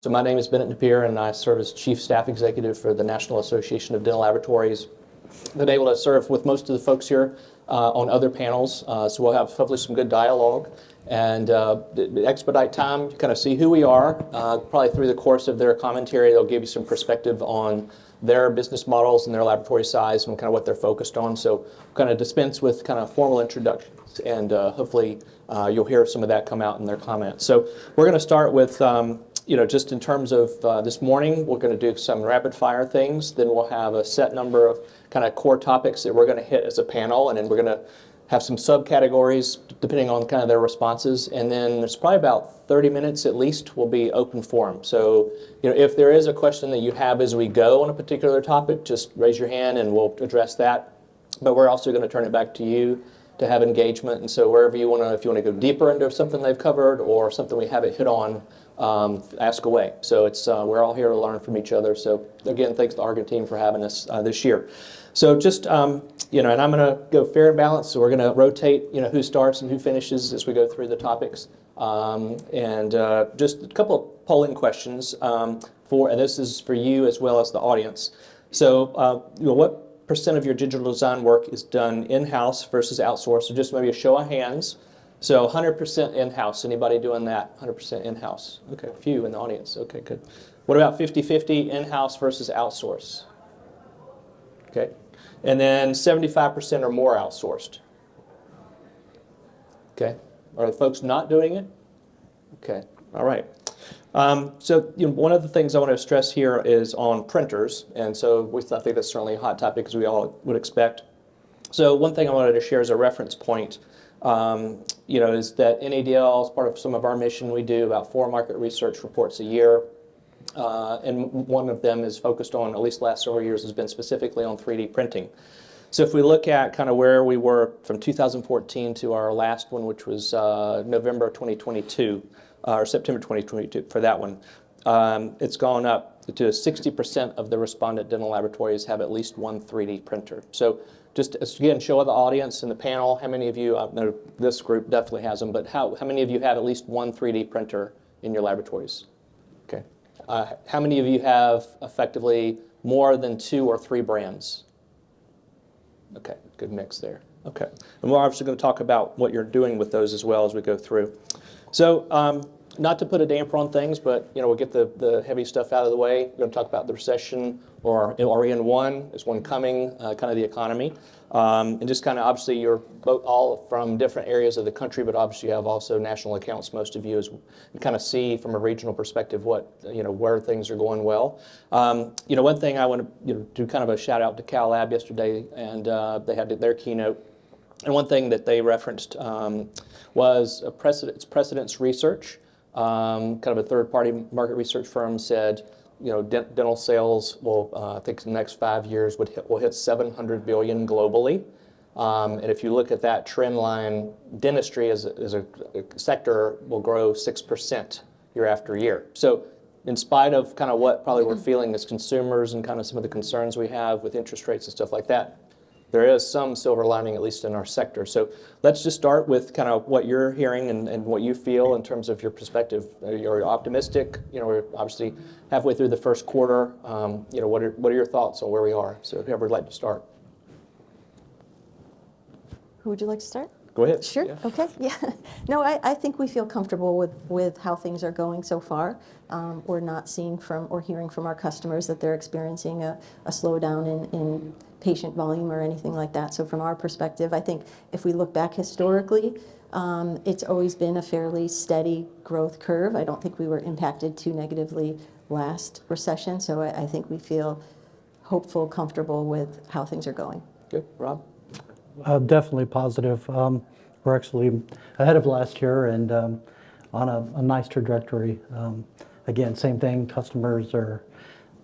So my name is Bennett Napier, and I serve as Chief Staff Executive for the National Association of Dental Laboratories. Been able to serve with most of the folks here on other panels, so we'll have hopefully some good dialogue. And expedite time to kind of see who we are. Probably through the course of their commentary, they'll give you some perspective on their business models and their laboratory size and kind of what they're focused on. So kind of dispense with kind of formal introductions, and hopefully you'll hear some of that come out in their comments. So we're going to start with just in terms of this morning, we're going to do some rapid fire things. Then we'll have a set number of kind of core topics that we're going to hit as a panel, and then we're going to have some subcategories depending on kind of their responses. And then there's probably about 30 minutes at least will be open forum. So if there is a question that you have as we go on a particular topic, just raise your hand and we'll address that. But we're also going to turn it back to you to have engagement. And so wherever you want to, if you want to go deeper into something they've covered or something we haven't hit on, ask away. So it's we're all here to learn from each other. So again, thanks to the Argen team for having us this year. So just, and I'm going to go fair and balanced. So we're going to rotate, who starts and who finishes as we go through the topics. And just a couple of polling questions and this is for you as well as the audience. So, what percent of your digital design work is done in-house versus outsourced? So just maybe a show of hands. So 100% in-house. Anybody doing that? 100% in-house. Okay, a few in the audience. Okay, good. What about 50-50 in-house versus outsourced? Okay. And then 75% or more outsourced. Okay. Are the folks not doing it? Okay. All right. So one of the things I want to stress here is on printers. And so I think that's certainly a hot topic as we all would expect. So one thing I wanted to share as a reference point is that NADL, as part of some of our mission, we do about 4 market research reports a year. And one of them is focused on, at least the last several years, has been specifically on 3D printing. So if we look at kind of where we were from 2014 to our last one, which was November 2022, or September 2022 for that one, it's gone up to 60% of the respondent dental laboratories have at least one 3D printer. So just again, show the audience and the panel, how many of you, I know this group definitely has them, but how many of you have at least one 3D printer in your laboratories? Okay. How many of you have effectively more than 2 or 3 brands? Okay, good mix there. Okay. And we're obviously going to talk about what you're doing with those as well as we go through. So not to put a damper on things, but we'll get the heavy stuff out of the way. We're going to talk about the recession, or are we in one? Is one coming? Kind of the economy. And just kind of, obviously, you're both all from different areas of the country, but obviously you have also national accounts, most of you, and kind of see from a regional perspective what, where things are going well. One thing I want to do kind of a shout out to Cal Lab yesterday, and they had their keynote. And one thing that they referenced was Precedence Research, kind of a third-party market research firm, said dental sales will, I think in the next 5 years will hit $700 billion globally. And if you look at that trend line, dentistry as a sector will grow 6% year after year. So in spite of kind of what probably we're feeling as consumers and kind of some of the concerns we have with interest rates and stuff like that, there is some silver lining, at least in our sector. So let's just start with kind of what you're hearing and what you feel in terms of your perspective. You're optimistic. We're obviously halfway through the first quarter. What are your thoughts on where we are? So whoever would like to start. Who would you like to start? Go ahead. Sure. Yeah. Okay. Yeah. No, I think we feel comfortable with how things are going so far. We're not seeing from or hearing from our customers that they're experiencing a slowdown in patient volume or anything like that. So from our perspective, I think if we look back historically, it's always been a fairly steady growth curve. I don't think we were impacted too negatively last recession. So I think we feel hopeful, comfortable with how things are going. Good. Rob? Definitely positive. We're actually ahead of last year and on a nice trajectory. Again, same thing,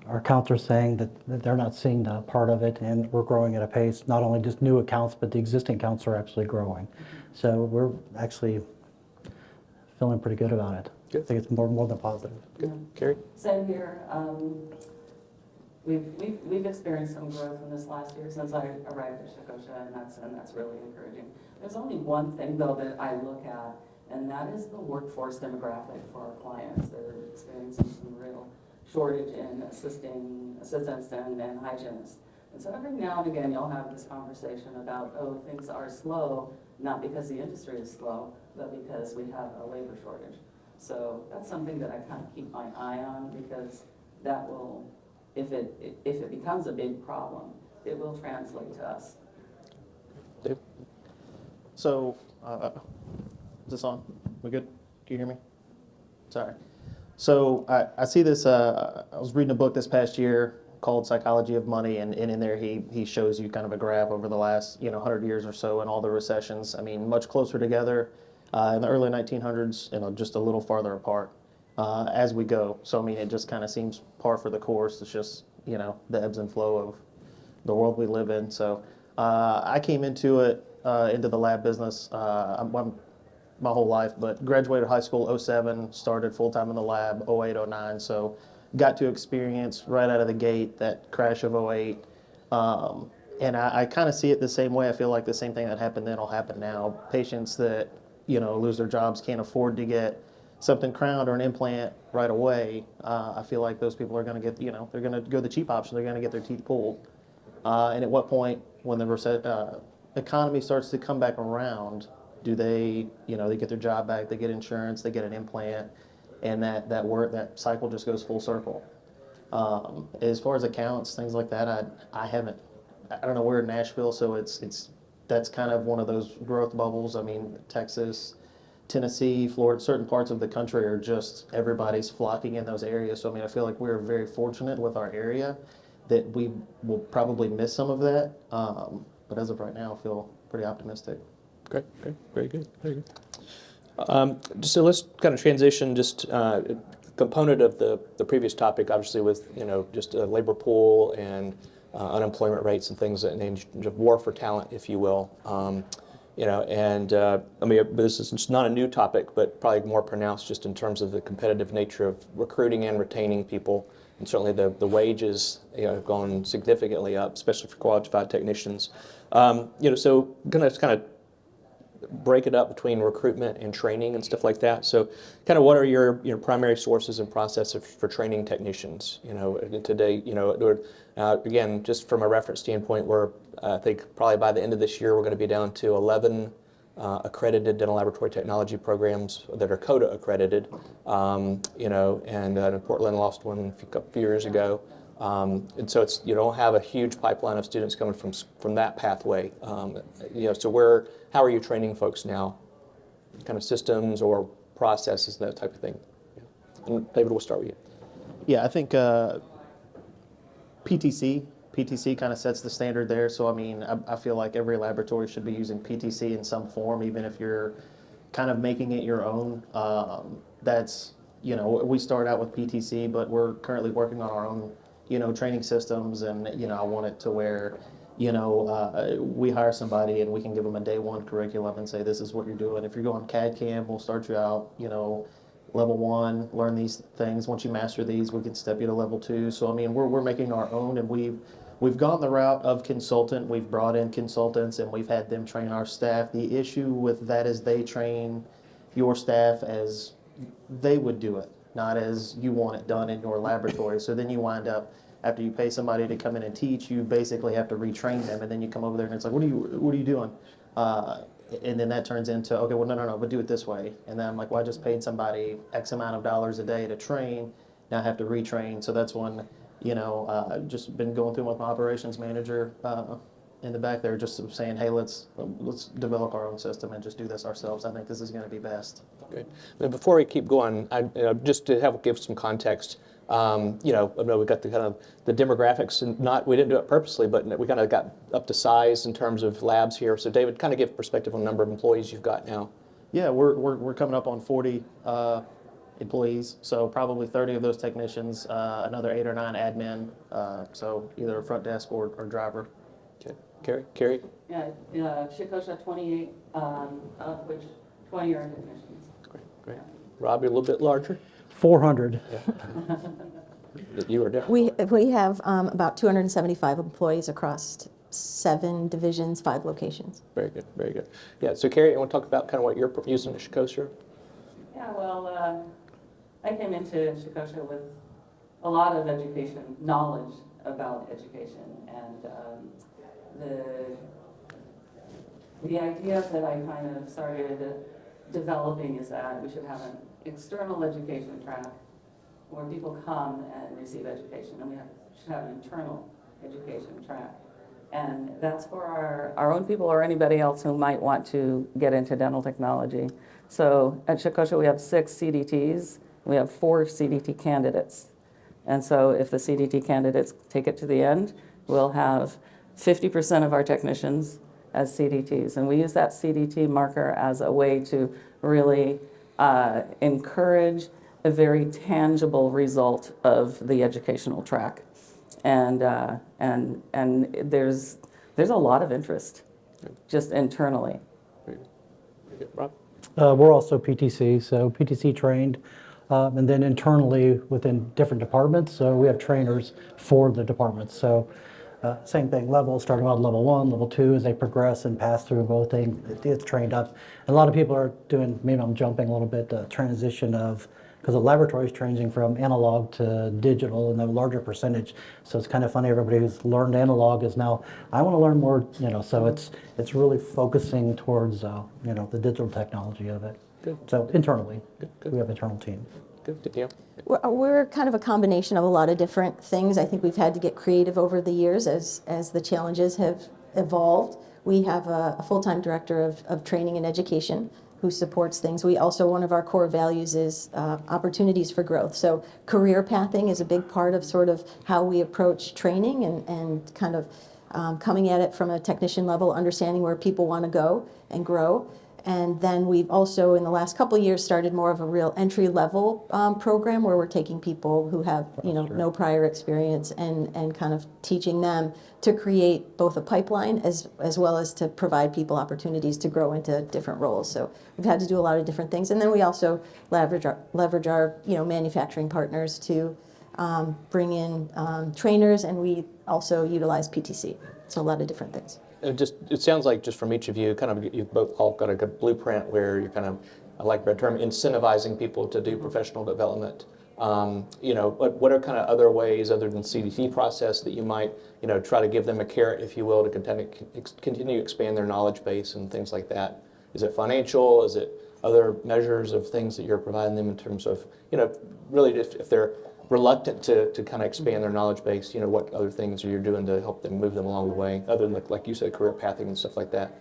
our accounts are saying that they're not seeing the part of it, and we're growing at a pace, not only just new accounts, but the existing accounts are actually growing. So we're actually feeling pretty good about it. Good. I think it's more than positive. Good. Carrie? Same here. We've experienced some growth in this last year since I arrived at Shikosha, and that's really encouraging. There's only one thing though that I look at, and that is the workforce demographic for our clients. They're experiencing some real shortage in assistants and hygienists. And so every now and again, you'll have this conversation about, oh, things are slow, not because the industry is slow, but because we have a labor shortage. So that's something that I kind of keep my eye on, because that will, if it becomes a big problem, it will translate to us. Dave? So, is this on? We good? Do you hear me? Sorry. So I see this, I was reading a book this past year called Psychology of Money, and in there he shows you kind of a graph over the last 100 years or so and all the recessions. I mean, much closer together in the early 1900s and just a little farther apart as we go. So I mean, it just kind of seems par for the course. It's just the ebbs and flow of the world we live in. So I came into the lab business my whole life, but graduated high school 07, started full-time in the lab 08, 09, so got to experience right out of the gate that crash of 08. And I kind of see it the same way. I feel like the same thing that happened then will happen now. Patients that lose their jobs, can't afford to get something crowned or an implant right away. I feel like those people are going to get, they're going to go the cheap option. They're going to get their teeth pulled. And at what point, when the economy starts to come back around, do they, they get their job back, they get insurance, they get an implant, and that cycle just goes full circle. As far as accounts, things like that, I don't know, we're in Nashville, so that's kind of one of those growth bubbles. I mean, Texas, Tennessee, Florida, certain parts of the country are just, everybody's flocking in those areas. So I mean, I feel like we're very fortunate with our area that we will probably miss some of that. But as of right now, I feel pretty optimistic. Great, very good, very good. So let's kind of transition, just a component of the previous topic, obviously with, just a labor pool and unemployment rates and things, and war for talent, if you will. I mean, this is just not a new topic, but probably more pronounced just in terms of the competitive nature of recruiting and retaining people. And certainly the wages have gone significantly up, especially for qualified technicians. So going to kind of break it up between recruitment and training and stuff like that. So kind of what are your primary sources and processes for training technicians? Today, again, just from a reference standpoint, I think probably by the end of this year, we're going to be down to 11 accredited dental laboratory technology programs that are CODA accredited, and Portland lost one a few years ago. And so you don't have a huge pipeline of students coming from that pathway. So how are you training folks now? Kind of systems or processes, that type of thing. Yeah. And David, we'll start with you. Yeah, I think PTC kind of sets the standard there. So I mean, I feel like every laboratory should be using PTC in some form, even if you're kind of making it your own. That's we start out with PTC, but we're currently working on our own training systems, and I want it to where we hire somebody and we can give them a day one curriculum and say, this is what you're doing. If you're going CAD CAM, we'll start you out level 1, learn these things. Once you master these, we can step you to level 2. So I mean, we're making our own, and we've gone the route of consultant. We've brought in consultants and we've had them train our staff. The issue with that is they train your staff as they would do it, not as you want it done in your laboratory. So then you wind up, after you pay somebody to come in and teach, you basically have to retrain them, and then you come over there and it's like, what are you doing? And then that turns into, okay, well, no, but do it this way. And then I'm like, well, I just paid somebody X amount of dollars a day to train. Now I have to retrain. So that's when, I've just been going through with my operations manager in the back there, just saying, hey, let's develop our own system and just do this ourselves. I think this is going to be best. Good. Now, before we keep going, just to give some context, I know we got the demographics, and we didn't do it purposely, but we kind of got up to size in terms of labs here. So David, kind of give perspective on the number of employees you've got now. Yeah, we're coming up on 40 employees, so probably 30 of those technicians, another 8 or 9 admin, so either a front desk or driver. Okay, Carrie? Yeah, Shikosha 28, of which 20 are technicians. Great. Rob, you're a little bit larger. 400. You are different. We have about 275 employees across 7 divisions, 5 locations. Very good, very good. Yeah, so Carrie, you want to talk about kind of what you're using at Shikosha? Yeah, well, I came into Shikosha with a lot of education, knowledge about education, and the idea that I kind of started developing is that we should have an external education track where people come and receive education, and should have an internal education track. And that's for our own people or anybody else who might want to get into dental technology. So at Shikosha, we have 6 CDTs. We have 4 CDT candidates. And so if the CDT candidates take it to the end, we'll have 50% of our technicians as CDTs. And we use that CDT marker as a way to really encourage a very tangible result of the educational track. And there's a lot of interest just internally. Very good. Rob? We're also PTC, so PTC trained, and then internally within different departments, so we have trainers for the departments. So same thing, starting out level 1, level 2, as they progress and pass through both things, it's trained up. And a lot of people are doing, maybe I'm jumping a little bit, the transition of, because the laboratory is changing from analog to digital in a larger percentage. So it's kind of funny, everybody who's learned analog is now, I want to learn more, so it's really focusing towards, the digital technology of it. Good. So internally, Good. we have an internal team. Good, Daniele? We're kind of a combination of a lot of different things. I think we've had to get creative over the years as the challenges have evolved. We have a full-time director of training and education who supports things. We also, one of our core values is opportunities for growth. So career pathing is a big part of sort of how we approach training and kind of coming at it from a technician level, understanding where people want to go and grow. And then we've also, in the last couple of years, started more of a real entry-level program where we're taking people who have, no prior experience and kind of teaching them to create both a pipeline as well as to provide people opportunities to grow into different roles. So we've had to do a lot of different things. And then we also leverage our manufacturing partners to bring in trainers, and we also utilize PTC. So a lot of different things. It sounds like just from each of you, you've both all got a good blueprint where you're kind of, I like the term, incentivizing people to do professional development. What are kind of other ways other than CDT process that you might, try to give them a carrot, if you will, to continue to expand their knowledge base and things like that? Is it financial? Is it other measures of things that you're providing them in terms of, really if they're reluctant to kind of expand their knowledge base, what other things are you doing to help them move them along the way, other than like you said, career pathing and stuff like that?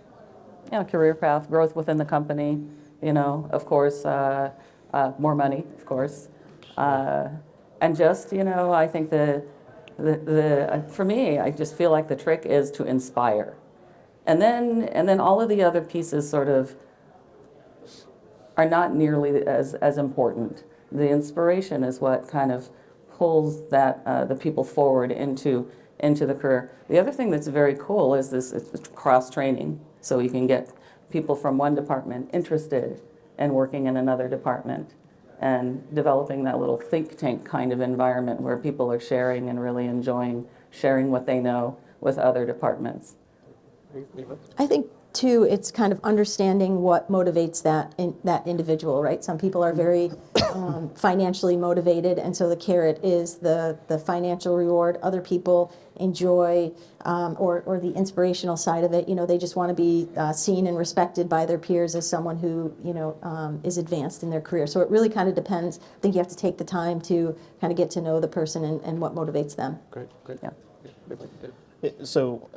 Career path, growth within the company, of course, more money, of course. And just, I think for me, I just feel like the trick is to inspire. And then all of the other pieces sort of are not nearly as important. The inspiration is what kind of pulls the people forward into the career. The other thing that's very cool is this cross-training. So you can get people from one department interested in working in another department and developing that little think tank kind of environment where people are sharing and really enjoying sharing what they know with other departments. I think too, it's kind of understanding what motivates that individual, right? Some people are very financially motivated, and so the carrot is the financial reward. Other people enjoy or the inspirational side of it. They just want to be seen and respected by their peers as someone who is advanced in their career. So it really kind of depends. I think you have to take the time to kind of get to know the person and what motivates them. Great. Yeah. So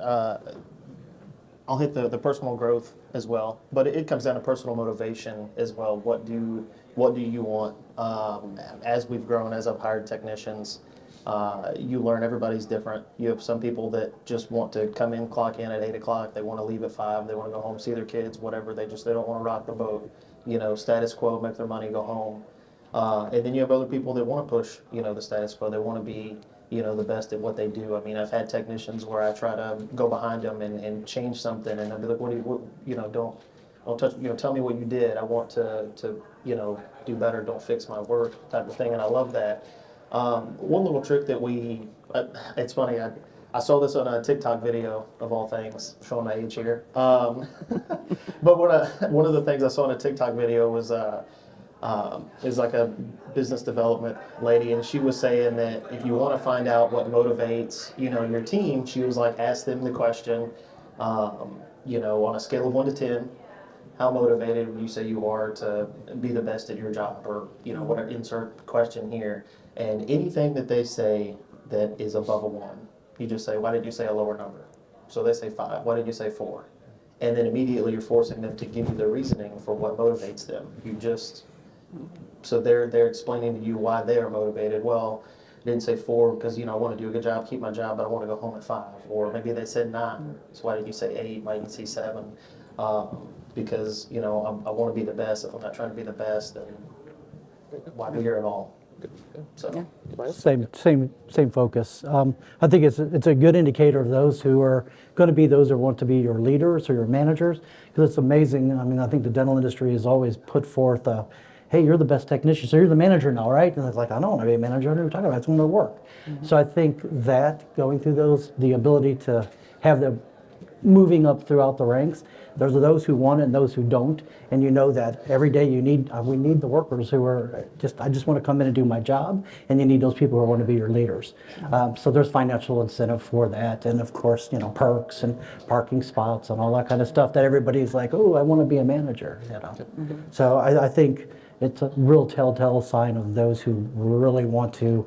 I'll hit the personal growth as well, but it comes down to personal motivation as well. What do you want? As we've grown, as I've hired technicians, you learn everybody's different. You have some people that just want to come in, clock in at 8 o'clock. They want to leave at 5. They want to go home, see their kids, whatever. They don't want to rock the boat. Status quo, make their money, go home. And then you have other people that want to push, the status quo. They want to be the best at what they do. I mean, I've had technicians where I try to go behind them and change something, and they'll be like, don't touch, tell me what you did. I want to do better. Don't fix my work type of thing, and I love that. One little trick that it's funny, I saw this on a TikTok video of all things, showing my age here. But one of the things I saw in a TikTok video was is like a business development lady, and she was saying that if you want to find out what motivates, your team, she was like, ask them the question, on a scale of 1 to 10, how motivated would you say you are to be the best at your job, or whatever, insert question here, and anything that they say that is above a 1, you just say, why did you say a lower number? So they say 5. Why did you say 4? And then immediately you're forcing them to give you the reasoning for what motivates them. So they're explaining to you why they are motivated. Well, I didn't say 4 because I want to do a good job, keep my job, but I want to go home at 5. Or maybe they said 9. So why did you say 8? Why didn't you say 7? Because I want to be the best. If I'm not trying to be the best, then why be here at all? So Same focus. I think it's a good indicator of those who are going to be those who want to be your leaders or your managers, because it's amazing. I mean, I think the dental industry has always put forth, hey, you're the best technician, so you're the manager now, right? And it's like, I don't want to be a manager. I don't know what you're talking about. It's going to work. So I think that going through those, the ability to have them moving up throughout the ranks, there's those who want it and those who don't, and that every day we need the workers who are I just want to come in and do my job, and you need those people who want to be your leaders. So there's financial incentive for that, and of course perks and parking spots and all that kind of stuff that everybody's like, oh, I want to be a manager. So I think it's a real telltale sign of those who really want to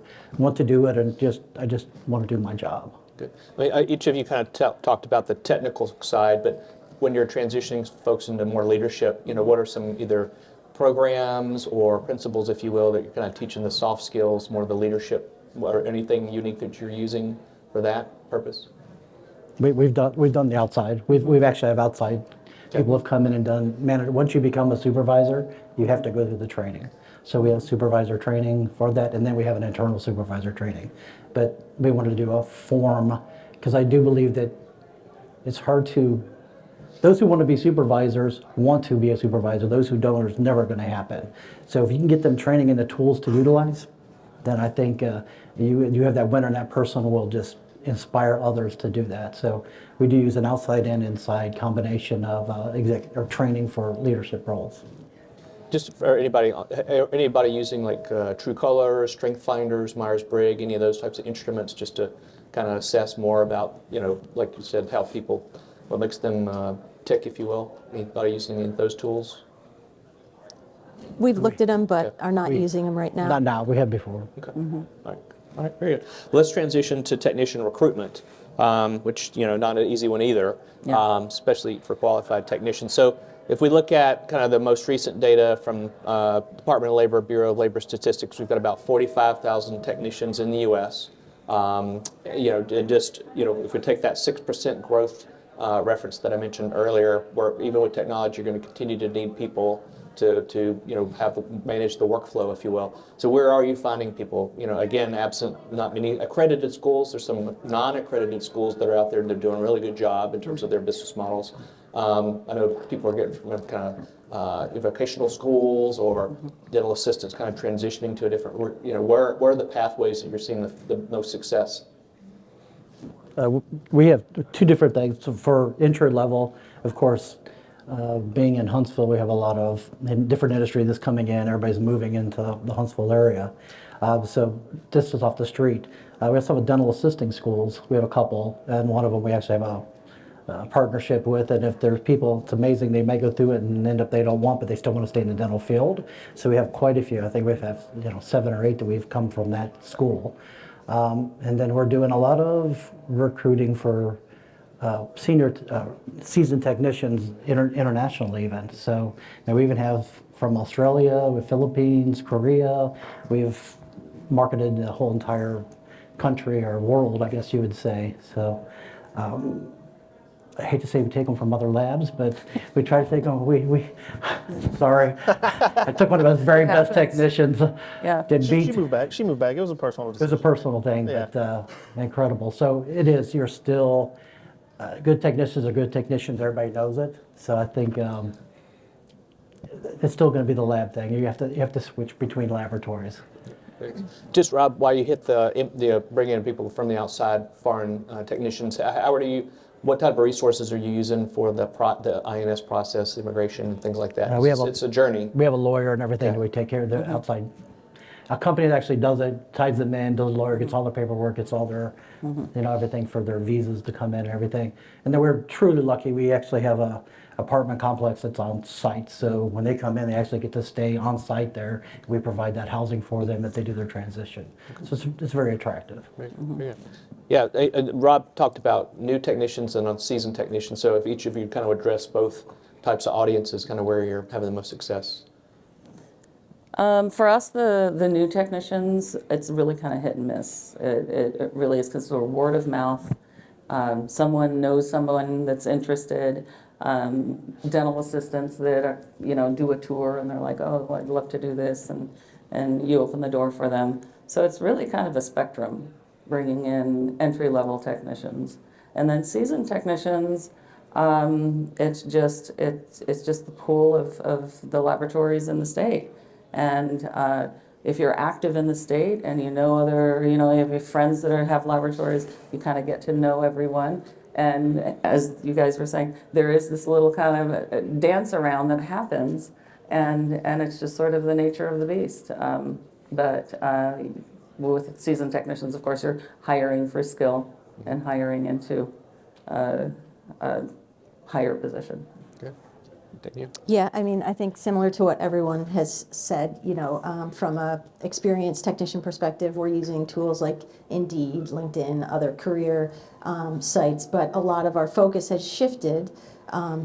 do it, and I just want to do my job. Good. I mean, each of you kind of talked about the technical side, but when you're transitioning folks into more leadership, what are some either programs or principles, if you will, that you're kind of teaching the soft skills, more of the leadership, or anything unique that you're using for that purpose? We've done the outside. We've actually have outside people have come in and done manager. Once you become a supervisor, you have to go through the training. So we have supervisor training for that, and then we have an internal supervisor training. But we wanted to do a form, because I do believe that it's hard to, those who want to be supervisors want to be a supervisor. Those who don't, it's never going to happen. So if you can get them training in the tools to utilize, then I think you have that winner, and that person will just inspire others to do that. So we do use an outside and inside combination of training for leadership roles. Just for anybody using like True Colors, Strength Finders, Myers-Briggs, any of those types of instruments, just to kind of assess more about, like you said, how people, what makes them tick, if you will. Anybody using any of those tools? We've looked at them, but are not using them right now. Not now, we have before. Okay. All right, very good. Let's transition to technician recruitment, which, not an easy one either, especially for qualified technicians. So if we look at kind of the most recent data from Department of Labor, Bureau of Labor Statistics, we've got about 45,000 technicians in the U.S. If we take that 6% growth reference that I mentioned earlier, where even with technology, you're going to continue to need people to manage the workflow, if you will. So where are you finding people? Again, absent not many accredited schools, there's some non-accredited schools that are out there and they're doing a really good job in terms of their business models. I know people are getting from kind of vocational schools or dental assistants kind of transitioning to a different, where are the pathways that you're seeing the most success? We have two different things. So for entry level, of course, being in Huntsville, we have a lot of different industry that's coming in. Everybody's moving into the Huntsville area. So this is off the street. We also have dental assisting schools. We have a couple, and one of them we actually have a partnership with. And if there's people, it's amazing, they may go through it and end up they don't want, but they still want to stay in the dental field. So we have quite a few. I think we have 7 or 8 that we've come from that school. And then we're doing a lot of recruiting for senior seasoned technicians internationally even. So we even have from Australia, with Philippines, Korea. We've marketed the whole entire country or world, I guess you would say. So I hate to say we take them from other labs, but we try to take them. Sorry, I took one of those very best technicians. Yeah. She moved back. She moved back. It was a personal decision. It was a personal thing, Yeah. but incredible. So it is. You're still good technicians are good technicians. Everybody knows it. So I think it's still going to be the lab thing. You have to switch between laboratories. Just Rob, while you hit the bringing in people from the outside, foreign technicians, what type of resources are you using for the INS process, immigration, and things like that? It's a journey. We have a lawyer and everything Okay. that we take care of the outside. A company that actually does it, ties them in, does lawyer, gets all the paperwork, gets all their, everything for their visas to come in and everything. And then we're truly lucky. We actually have a apartment complex that's on site. So when they come in, they actually get to stay on site there. We provide that housing for them if they do their transition. So it's very attractive. Yeah, Rob talked about new technicians and unseasoned technicians. So if each of you kind of address both types of audiences, kind of where you're having the most success. For us, the new technicians, it's really kind of hit and miss. It really is because we're word of mouth. Someone knows someone that's interested. Dental assistants that are, do a tour and they're like, oh, I'd love to do this, and you open the door for them. So it's really kind of a spectrum, bringing in entry-level technicians. And then seasoned technicians, it's just the pool of the laboratories in the state. And if you're active in the state and you have your friends that have laboratories, you kind of get to know everyone. And as you guys were saying, there is this little kind of dance around that happens, and it's just sort of the nature of the beast. But with seasoned technicians, of course, you're hiring for skill and hiring into a higher position. Danielle? Yeah, I mean, I think similar to what everyone has said, from a experienced technician perspective, we're using tools like Indeed, LinkedIn, other career sites, but a lot of our focus has shifted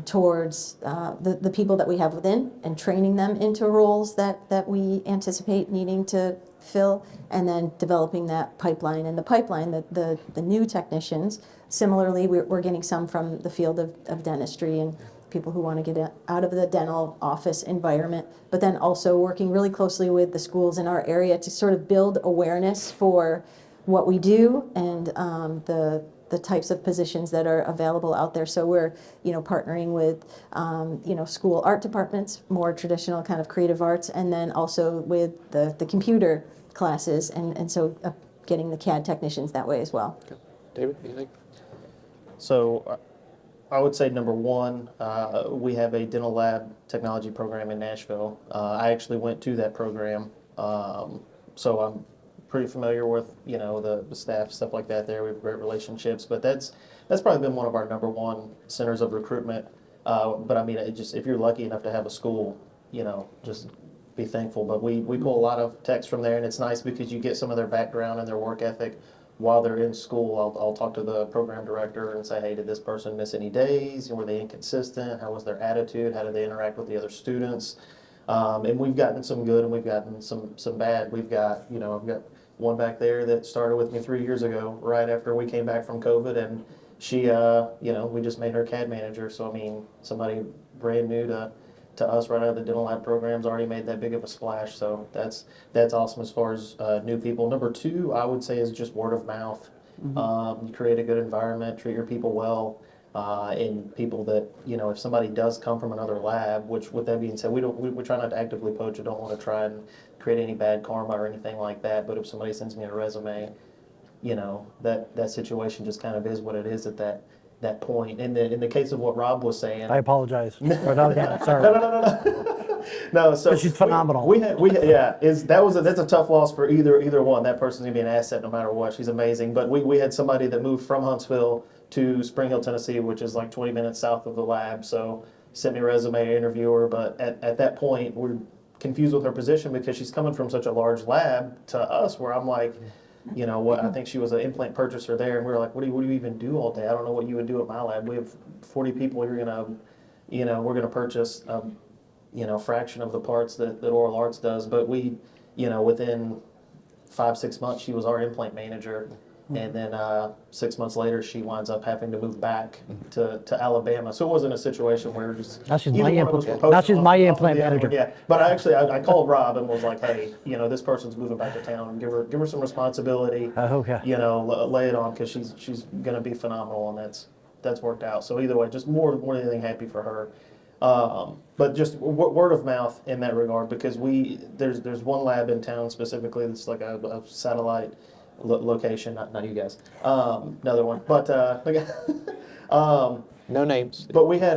towards the people that we have within and training them into roles that we anticipate needing to fill, and then developing that pipeline. And the pipeline, the new technicians, similarly, we're getting some from the field of dentistry and people who want to get out of the dental office environment, but then also working really closely with the schools in our area to sort of build awareness for what we do and the types of positions that are available out there. So we're, partnering with, school art departments, more traditional kind of creative arts, and then also with the computer classes, and so getting the CAD technicians that way as well. Okay. David, anything? So I would say number one, we have a dental lab technology program in Nashville. I actually went to that program, so I'm pretty familiar with the staff, stuff like that. There we have great relationships, but that's probably been one of our number one centers of recruitment. But I mean, if you're lucky enough to have a school, just be thankful. But we pull a lot of techs from there, and it's nice because you get some of their background and their work ethic. While they're in school, I'll talk to the program director and say, hey, did this person miss any days? Were they inconsistent? How was their attitude? How did they interact with the other students? And we've gotten some good and we've gotten some bad. I've got one back there that started with me 3 years ago, right after we came back from COVID, and she, we just made her CAD manager. So, I mean, somebody brand new to us right out of the dental lab program's already made that big of a splash. So that's awesome as far as new people. Number two, I would say, is just word of mouth. You create a good environment, treat your people well, and people that, if somebody does come from another lab, which with that being said, we try not to actively poach. I don't want to try and create any bad karma or anything like that. But if somebody sends me a resume, that situation just kind of is what it is at that point. In the case of what Rob was saying, I apologize. Sorry. No, so she's phenomenal. That's a tough loss for either one. That person's gonna be an asset no matter what. She's amazing. But we had somebody that moved from Huntsville to Spring Hill, Tennessee, which is like 20 minutes south of the lab. So sent me a resume, interview her, but at that point we're confused with her position because she's coming from such a large lab to us, where I'm like, I think she was an implant purchaser there, and we were like, what do you even do all day? I don't know what you would do at my lab. We have 40 people. We're gonna purchase, fraction of the parts that Oral Arts does. But we, within 5-6 months, she was our implant manager, and then 6 months later, she winds up having to move back to Alabama. So it wasn't a situation where just Now she's either my one of us were implant. Now she's poaching my off implant the other manager. one. Yeah, but I called Rob and was like, hey, this person's moving back to town. Give her some responsibility. Okay. Lay it on, because she's gonna be phenomenal, and that's worked out. So either way, just more than anything, happy for her. But just word of mouth in that regard, because there's one lab in town specifically that's like a satellite location, not you guys, another one, but No names. but we had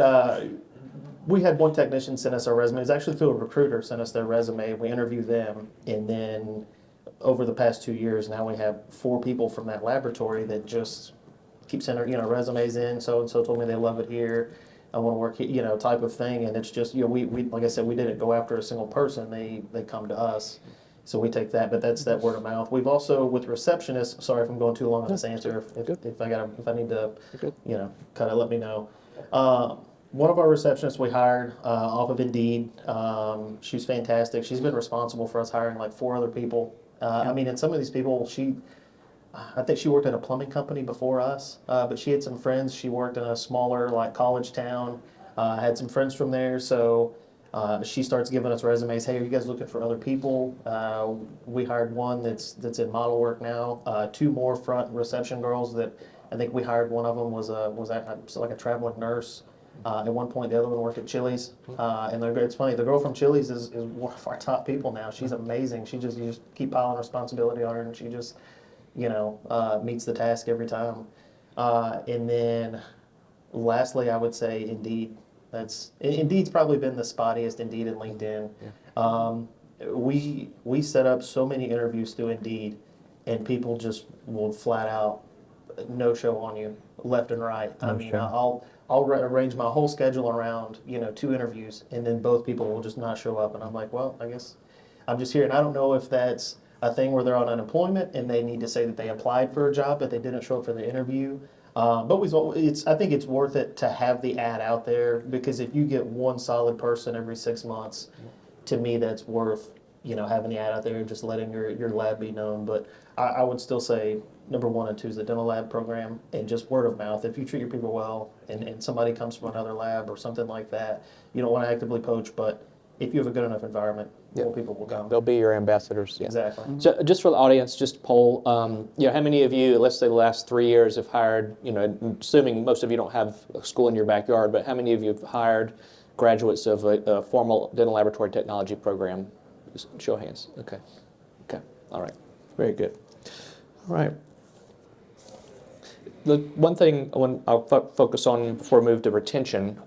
one technician send us our resume. It was actually through a recruiter sent us their resume. We interviewed them, and then over the past 2 years, now we have 4 people from that laboratory that just keep sending resumes in. So and so told me they love it here. I want to work here, type of thing. And it's just we like I said, we didn't go after a single person. They come to us. So we take that, but that's that word of mouth. We've also, with receptionists, sorry if I'm going too long on this answer, if I need to, kind of let me know. One of our receptionists we hired off of Indeed. She's fantastic. She's been responsible for us hiring like 4 other people. I mean, and some of these people, I think she worked at a plumbing company before us, but she had some friends. She worked in a smaller like college town, had some friends from there, so she starts giving us resumes. Hey, are you guys looking for other people? We hired one that's in model work now. 2 more front reception girls that I think we hired. One of them was like a traveling nurse. At one point, the other one worked at Chili's. And it's funny, the girl from Chili's is one of our top people now. She's amazing. You just keep piling responsibility on her, and she just, meets the task every time. And then lastly, I would say Indeed. Indeed's probably been the spottiest, Indeed and LinkedIn. Yeah. We set up so many interviews through Indeed, and people just will flat out no show on you left and right. I mean, sure. I'll arrange my whole schedule around 2 interviews, and then both people will just not show up, and I'm like, well, I guess I'm just here. And I don't know if that's a thing where they're on unemployment and they need to say that they applied for a job but they didn't show up for the interview. But I think it's worth it to have the ad out there, because if you get one solid person every 6 months, to me that's worth having the ad out there and just letting your lab be known. But I would still say number 1 and 2 is the dental lab program, and just word of mouth. If you treat your people well and somebody comes from another lab or something like that, you don't want to actively poach, but if you have a good enough environment, more people will come. They'll be your ambassadors. Yeah. Exactly. So just for the audience, just poll, how many of you, let's say the last 3 years, have hired, assuming most of you don't have a school in your backyard, but how many of you have hired graduates of a formal dental laboratory technology program? Just show of hands. Okay. All right. Very good. All right. The one thing I'll focus on before we move to retention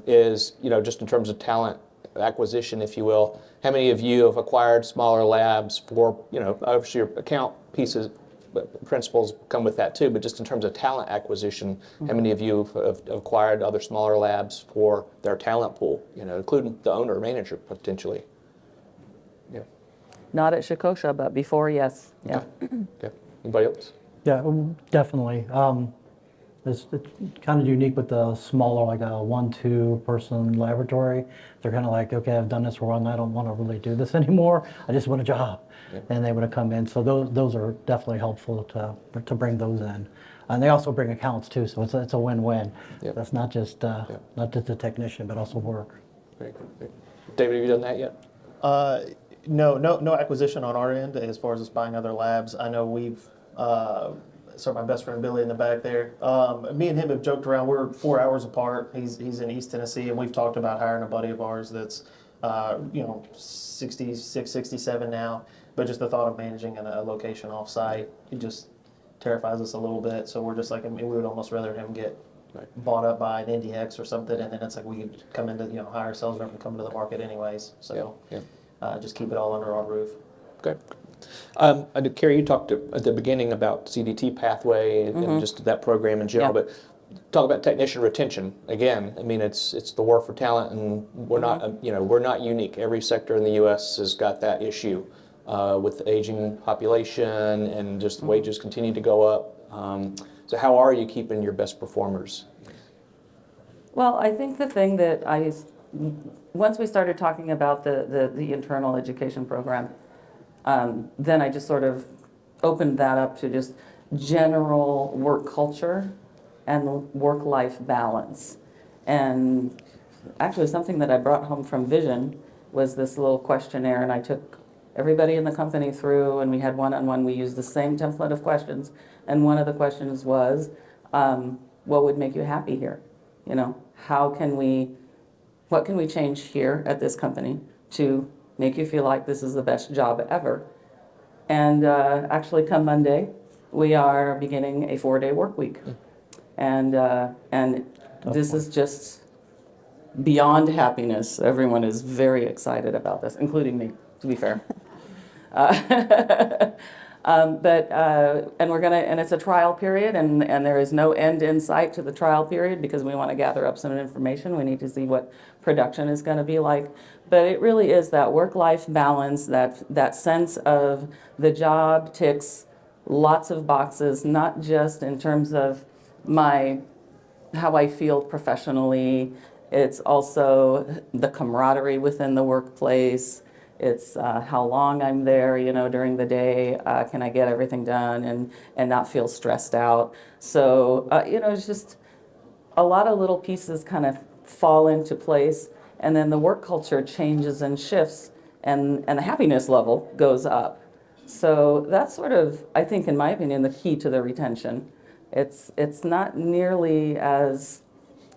is, just in terms of talent acquisition, if you will. How many of you have acquired smaller labs for, obviously your account pieces, principles come with that too, but just in terms of talent acquisition, how many of you have acquired other smaller labs for their talent pool, including the owner or manager potentially? Yeah. Not at Shikosha, but before, yes. Yeah. Okay. Anybody else? Yeah, definitely. It's kind of unique with the smaller, like a 1-2 person laboratory. They're kind of like, okay, I've done this for a while, and I don't want to really do this anymore. I just want a job. Yeah. And they would have come in. So those are definitely helpful to bring those in. And they also bring accounts too, so it's a win-win. Yep. That's not just the technician, but also work. Very good. David, have you done that yet? No acquisition on our end as far as us buying other labs. I know we've. My best friend Billy in the back there. Me and him have joked around. We're 4 hours apart. He's in East Tennessee, and we've talked about hiring a buddy of ours that's 66, 67 now. But just the thought of managing in a location off-site, it just terrifies us a little bit. So we're just like, we would almost rather him get bought up by an NDX or something, and then it's like we could come into hire a sales rep and come into the market anyways. So just keep it all under our roof. Okay. Carrie, you talked at the beginning about CDT pathway and just that program in general, but talk about technician retention. Again, I mean, it's the war for talent, and we're not, we're not unique. Every sector in the U.S. has got that issue with the aging population, and just wages continue to go up. So how are you keeping your best performers? Well, I think the thing that once we started talking about the internal education program, then I just sort of opened that up to just general work culture and work-life balance. And actually something that I brought home from Vision was this little questionnaire, and I took everybody in the company through, and we had one-on-one. We used the same template of questions, and one of the questions was, what would make you happy here? How can we what can we change here at this company to make you feel like this is the best job ever? And actually, come Monday, we are beginning a 4-day work week. And this is just beyond happiness. Everyone is very excited about this, including me, to be fair. And we're gonna, and it's a trial period, and there is no end in sight to the trial period because we want to gather up some information. We need to see what production is going to be like. But it really is that work-life balance, that sense of the job ticks lots of boxes, not just in terms of how I feel professionally. It's also the camaraderie within the workplace. It's how long I'm there, during the day. Can I get everything done and not feel stressed out? So, it's just a lot of little pieces kind of fall into place. And then the work culture changes and shifts, and the happiness level goes up. So that's sort of, I think, in my opinion, the key to the retention. It's not nearly as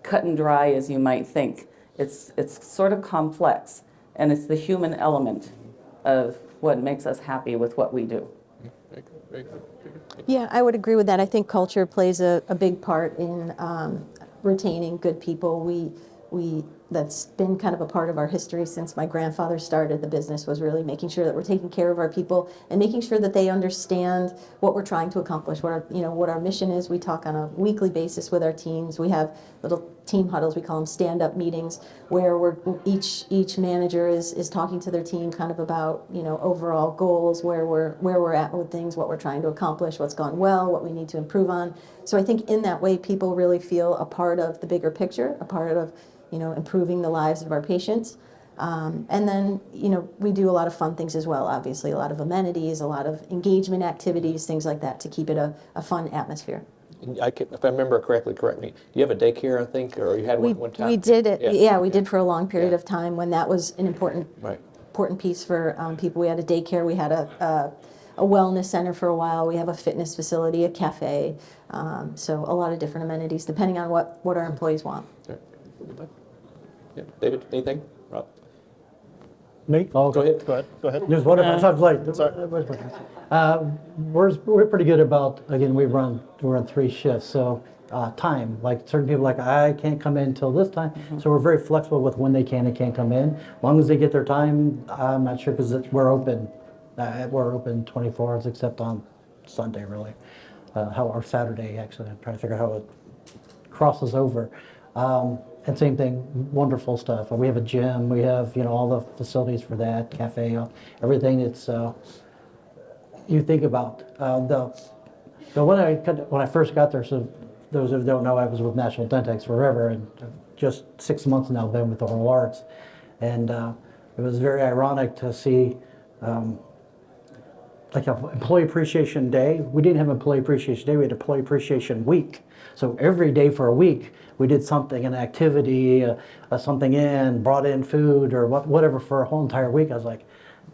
cut and dry as you might think. It's sort of complex. And it's the human element of what makes us happy with what we do. Very good. Yeah, I would agree with that. I think culture plays a big part in retaining good people. That's been kind of a part of our history since my grandfather started the business, was really making sure that we're taking care of our people and making sure that they understand what we're trying to accomplish, what our mission is. We talk on a weekly basis with our teams. We have little team huddles, we call them stand-up meetings, where each manager is talking to their team kind of about, overall goals, where we're at with things, what we're trying to accomplish, what's gone well, what we need to improve on. So I think in that way, people really feel a part of the bigger picture, a part of improving the lives of our patients. And then, we do a lot of fun things as well, obviously, a lot of amenities, a lot of engagement activities, things like that to keep it a fun atmosphere. If I remember correctly, correct me, you have a daycare, I think, or you had one time? We did it, Yeah. we did for a long period of time when that was an important piece for people. We had a daycare, we had a wellness center for a while, we have a fitness facility, a cafe, so a lot of different amenities depending on what our employees want. Okay. Yeah. David, anything? Rob? Me? Oh, Go ahead. Go ahead. There's one of us. I was like, Sorry. we're pretty good about, again, we run 3 shifts, so time, like certain people I can't come in until this time, so we're very flexible with when they can and can't come in. As long as they get their time, I'm not sure, because we're open 24 hours except on Sunday, really. Or Saturday, actually. I'm trying to figure out how it crosses over. And same thing, wonderful stuff. We have a gym, we have all the facilities for that, cafe, everything that's you think about. When I first got there, so those who don't know, I was with National Dentex forever, and just 6 months now been with the Oral Arts, and it was very ironic to see. Like an Employee Appreciation Day. We didn't have Employee Appreciation Day, we had Employee Appreciation Week. So every day for a week, we did something, an activity, something brought in food or whatever for a whole entire week. I was like,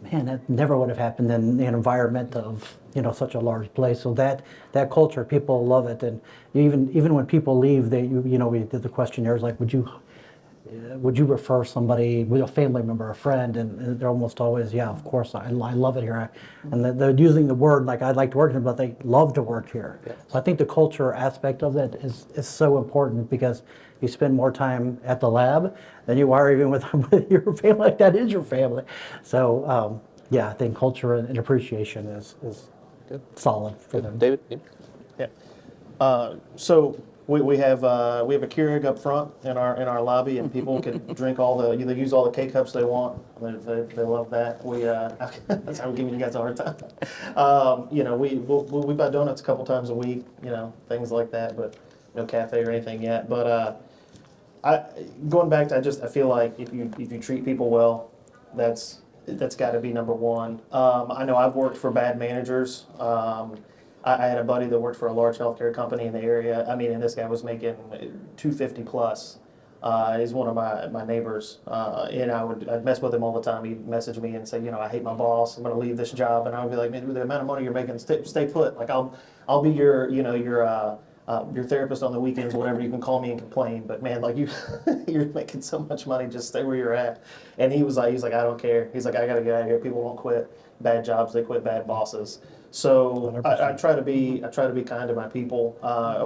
man, that never would have happened in an environment of such a large place. So that culture, people love it. And even when people leave, we did the questionnaires like, would you refer somebody, with a family member, a friend? And they're almost always, yeah, of course, I love it here. And they're using the word like, I'd like to work here, but they love to work here. Yeah. So I think the culture aspect of it is so important, because you spend more time at the lab than you are even with your family. Like, that is your family. So yeah, I think culture and appreciation is Good. Solid for them. David? Yeah. So we have a Keurig up front in our lobby, and people can drink they use all the K cups they want. They love that. That's how we're giving you guys a hard time. We buy donuts a couple times a week, things like that, but no cafe or anything yet. But going back to, I feel like if you treat people well, that's got to be number one. I know I've worked for bad managers. I had a buddy that worked for a large healthcare company in the area. And this guy was making $250 plus. He's one of my neighbors, and I'd mess with him all the time. He'd message me and say, I hate my boss. I'm going to leave this job, and I would be like, man, the amount of money you're making, stay put. Like I'll be your your therapist on the weekends, whatever, you can call me and complain. But man, like you're making so much money, just stay where you're at. And he's like, I don't care. He's like, I gotta get out of here. People won't quit bad jobs, they quit bad bosses. So I try to be kind to my people.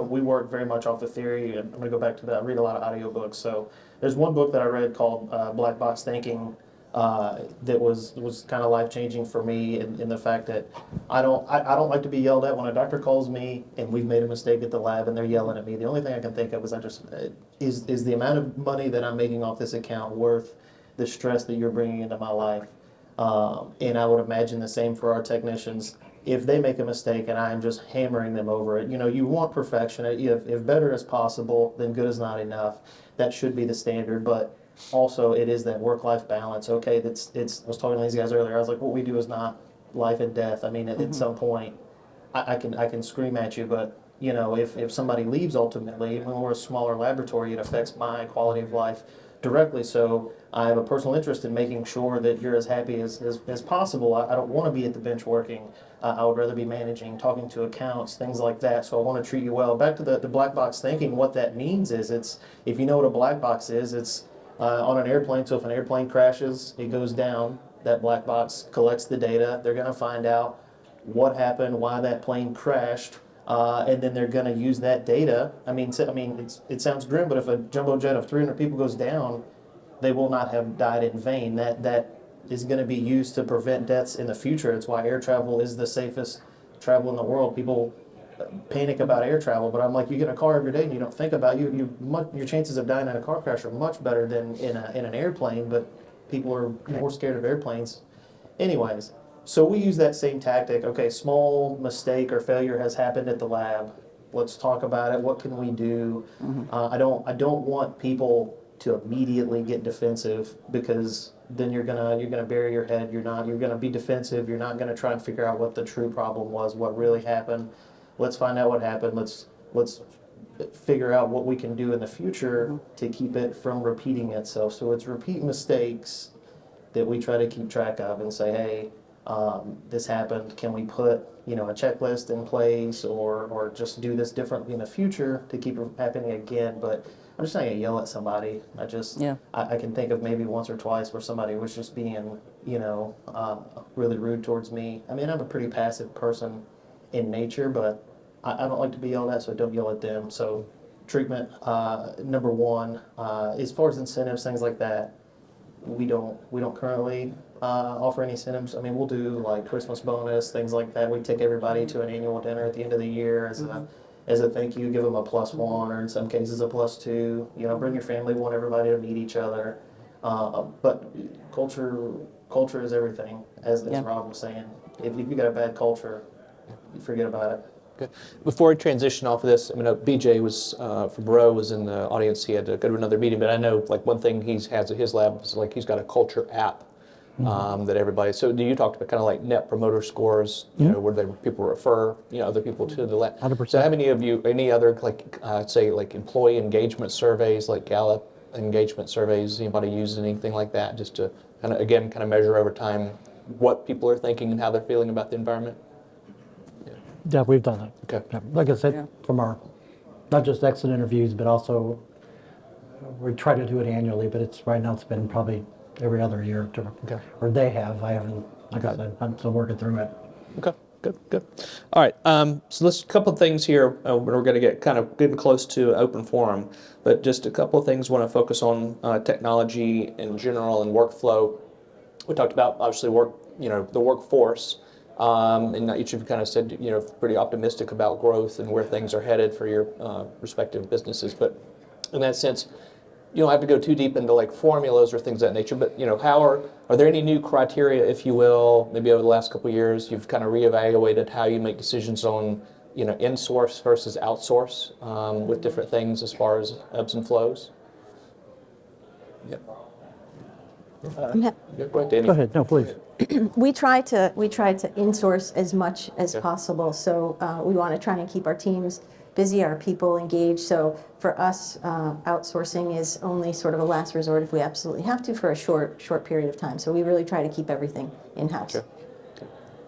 We work very much off the theory. I'm gonna go back to that. I read a lot of audiobooks. So there's one book that I read called Black Box Thinking. That was kind of life changing for me in the fact that I don't like to be yelled at when a doctor calls me and we've made a mistake at the lab and they're yelling at me. The only thing I can think of is is the amount of money that I'm making off this account worth the stress that you're bringing into my life? And I would imagine the same for our technicians. If they make a mistake and I'm just hammering them over it, you want perfection. If better is possible, then good is not enough. That should be the standard, but also it is that work-life balance. Okay, I was talking to these guys earlier. I was like, what we do is not life and death. I mean, at some point, I can scream at you, but if somebody leaves ultimately, when we're a smaller laboratory, it affects my quality of life directly. So I have a personal interest in making sure that you're as happy as possible. I don't want to be at the bench working. I would rather be managing, talking to accounts, things like that. So I want to treat you well. Back to the black box thinking, what that means is if you know what a black box is, it's on an airplane. So if an airplane crashes, it goes down. That black box collects the data. They're going to find out what happened, why that plane crashed, and then they're going to use that data. It sounds grim, but if a jumbo jet of 300 people goes down, they will not have died in vain. That is going to be used to prevent deaths in the future. It's why air travel is the safest travel in the world. People panic about air travel, but I'm like, you get in a car every day and you don't think about your chances of dying in a car crash are much better than in an airplane, but people are more scared of airplanes. Anyways, so we use that same tactic. Okay, small mistake or failure has happened at the lab. Let's talk about it. What can we do? I don't want people to immediately get defensive, because then you're gonna bury your head. You're gonna be defensive. You're not gonna try and figure out what the true problem was, what really happened. Let's find out what happened. Let's figure out what we can do in the future to keep it from repeating itself. So it's repeat mistakes that we try to keep track of and say, hey, this happened. Can we put a checklist in place, or just do this differently in the future to keep it from happening again? But I'm just not gonna yell at somebody. I can think of maybe once or twice where somebody was just being really rude towards me. I mean, I'm a pretty passive person in nature, but I don't like to be yelled at, so I don't yell at them. So treatment, number one. As far as incentives, things like that, we don't currently offer any incentives. I mean, we'll do like Christmas bonus, things like that. We take everybody to an annual dinner at the end of the year as a thank you. Give them a +1, or in some cases a +2. Bring your family. We want everybody to meet each other. But culture is everything, as Rob was saying. If you got a bad culture, you forget about it. Okay. Before we transition off of this, BJ was from Bro was in the audience. He had to go to another meeting, but I know like one thing he has at his lab is like he's got a culture app that everybody. So do you talk about kind of like net promoter scores? Where people refer other people to the lab. 100%. So how many of you any other like say like employee engagement surveys, like Gallup engagement surveys? Anybody use anything like that just to kind of measure over time what people are thinking and how they're feeling about the environment? Yeah, we've done that. Okay. Yeah, like I said, from our, not just exit interviews, but also we try to do it annually, but right now it's been probably every other year. Or they have. I haven't, like I said, I'm still working through it. Okay, good. All right, so let's, a couple of things here. We're going to get getting close to open forum, but just a couple of things I want to focus on technology in general and workflow. We talked about, obviously, the workforce. And each of you kind of said, pretty optimistic about growth and where things are headed for your respective businesses. But in that sense, you don't have to go too deep into like formulas or things of that nature. But are there any new criteria, if you will, maybe over the last couple of years, you've kind of reevaluated how you make decisions on in-source versus outsource with different things as far as ebbs and flows? Yeah. Go ahead, Danny. Go ahead. No, please. We try to insource as much as possible. So we want to try and keep our teams busy, our people engaged. So for us, outsourcing is only sort of a last resort if we absolutely have to for a short period of time. So we really try to keep everything in-house. Sure.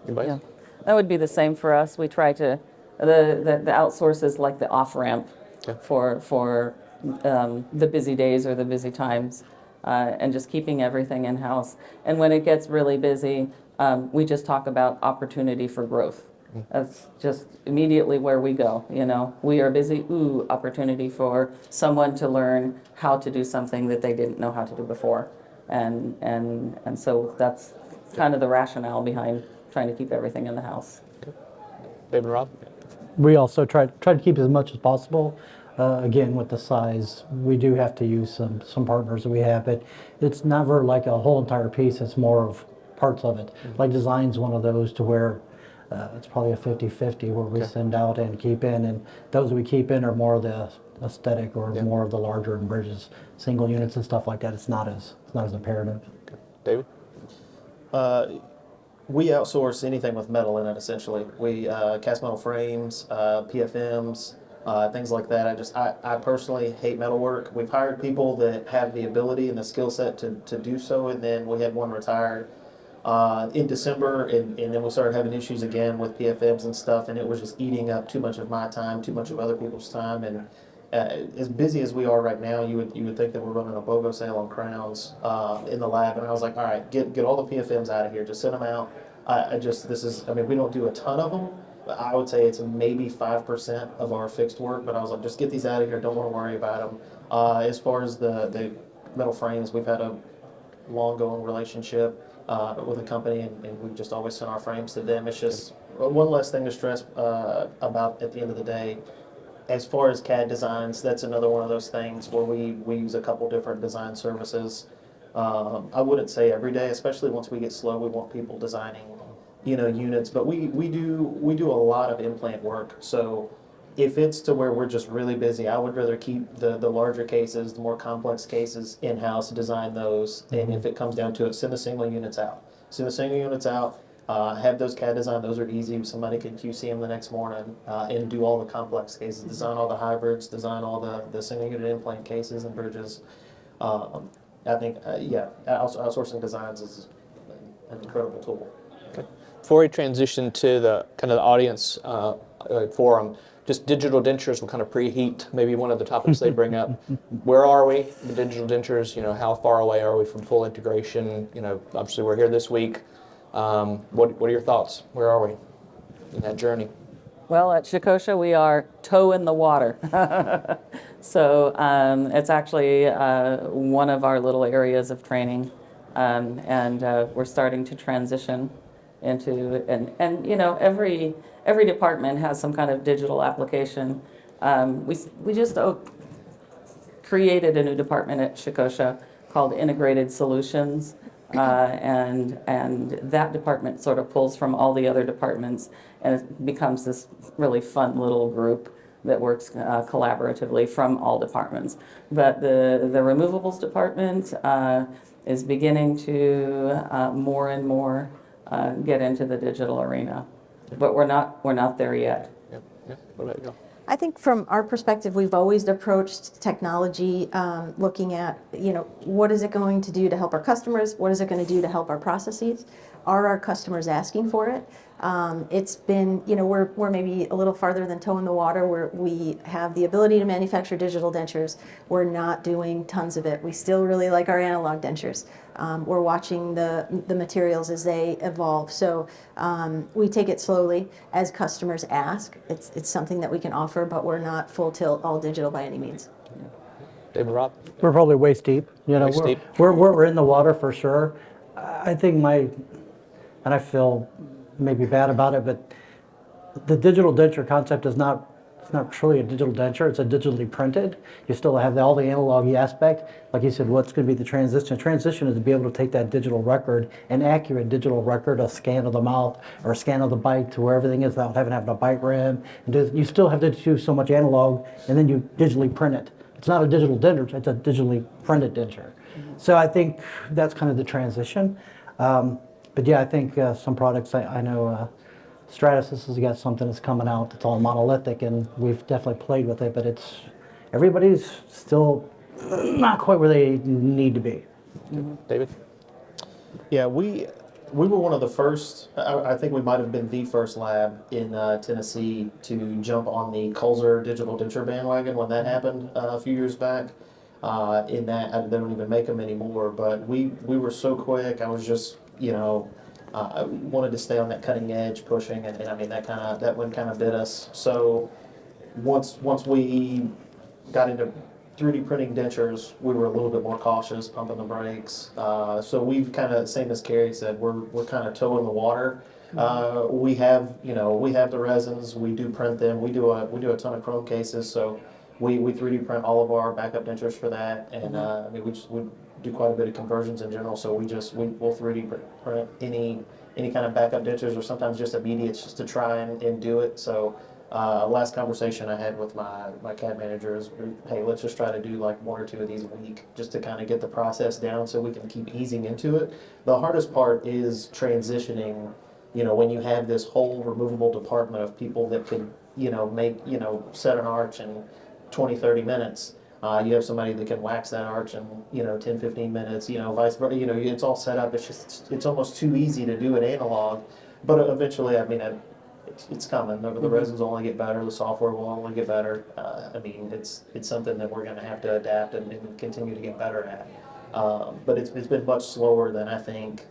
Anybody? Yeah, that would be the same for us. We try to The outsource is like the off-ramp Okay. for the busy days or the busy times, and just keeping everything in-house. And when it gets really busy, we just talk about opportunity for growth. That's just immediately where we go, you know. We are busy, ooh, opportunity for someone to learn how to do something that they didn't know how to do before. And so that's kind of the rationale behind trying to keep everything in the house. David, Rob? We also try to keep as much as possible. Again, with the size, we do have to use some partners that we have, but it's never like a whole entire piece. It's more of parts of it. Like design's one of those to where it's probably a 50-50 where we send out and keep in, and those we keep in are more of the aesthetic or more of the larger bridges, single units and stuff like that. It's not as imperative. David? We outsource anything with metal in it, essentially. We cast metal frames, PFMs, things like that. I personally hate metal work. We've hired people that have the ability and the skill set to do so, and then we had one retired in December, and then we started having issues again with PFMs and stuff, and it was just eating up too much of my time, too much of other people's time, and as busy as we are right now, you would think that we're running a BOGO sale on crowns in the lab, and I was like, all right, get all the PFMs out of here, just send them out. I mean, we don't do a ton of them, but I would say it's maybe 5% of our fixed work, but I was like, just get these out of here, don't want to worry about them. As far as the metal frames, we've had a long-going relationship with a company, and we've just always sent our frames to them. It's just one less thing to stress about at the end of the day. As far as CAD designs, that's another one of those things where we use a couple different design services. I wouldn't say every day, especially once we get slow, we want people designing, units. But we do a lot of implant work. So if it's to where we're just really busy, I would rather keep the larger cases, the more complex cases in-house, design those. And if it comes down to it, send the single units out. Send the single units out. Have those CAD design, those are easy. Somebody can QC them the next morning and do all the complex cases, design all the hybrids, design all the single unit implant cases and bridges. I think, outsourcing designs is an incredible tool. Okay. Before we transition to the kind of the audience forum, just digital dentures will kind of preheat maybe one of the topics they bring up. Where are we, the digital dentures? How far away are we from full integration? Obviously we're here this week. What are your thoughts? Where are we in that journey? Well, at Shikosha, we are toe in the water. So it's actually one of our little areas of training, and we're starting to transition into, and every department has some kind of digital application. We just created a new department at Shikosha called Integrated Solutions. And that department sort of pulls from all the other departments, and it becomes this really fun little group that works collaboratively from all departments. But the removables department is beginning to more and more get into the digital arena, but we're not there yet. Yep. What about you? I think from our perspective, we've always approached technology looking at, what is it going to do to help our customers? What is it going to do to help our processes? Are our customers asking for it? It's been, we're maybe a little farther than toe in the water where we have the ability to manufacture digital dentures. We're not doing tons of it. We still really like our analog dentures. We're watching the materials as they evolve. So we take it slowly as customers ask. It's something that we can offer, but we're not full tilt all digital by any means. David, Rob? We're probably waist deep. Waist deep. We're in the water for sure. I think and I feel maybe bad about it, but the digital denture concept is not truly a digital denture. It's a digitally printed. You still have all the analog aspect. Like you said, what's going to be the transition? Transition is to be able to take that digital record, an accurate digital record, a scan of the mouth or a scan of the bite to where everything is without having a bite rim. You still have to do so much analog, and then you digitally print it. It's not a digital denture, it's a digitally printed denture. So I think that's kind of the transition. But yeah, I think some products, I know Stratasys has got something that's coming out that's all monolithic, and we've definitely played with it, but everybody's still not quite where they need to be. David? Yeah, we we were one of the first, I think we might have been the first lab in Tennessee to jump on the Colzer digital denture bandwagon when that happened a few years back. In that, they don't even make them anymore, but we were so quick. I was just, I wanted to stay on that cutting edge pushing, and I mean, that one kind of bit us. So once we got into 3D printing dentures, we were a little bit more cautious, pumping the brakes. So we've kind of, same as Carrie said, we're kind of toe in the water. We have the resins. We do print them. We do a ton of chrome cases. So we 3D print all of our backup dentures for that, and I mean we do quite a bit of conversions in general. So we'll 3D print any kind of backup dentures, or sometimes just immediates, just to try and do it. So. Last conversation I had with my CAD manager is, hey, let's just try to do like 1 or 2 of these a week just to kind of get the process down so we can keep easing into it. The hardest part is transitioning, when you have this whole removable department of people that can, set an arch in 20, 30 minutes. You have somebody that can wax that arch in, 10, 15 minutes, vice versa. It's all set up. It's almost too easy to do it analog. But eventually, I mean, it's coming. The resins will only get better. The software will only get better. I mean, it's something that we're going to have to adapt and continue to get better at. But it's been much slower than I think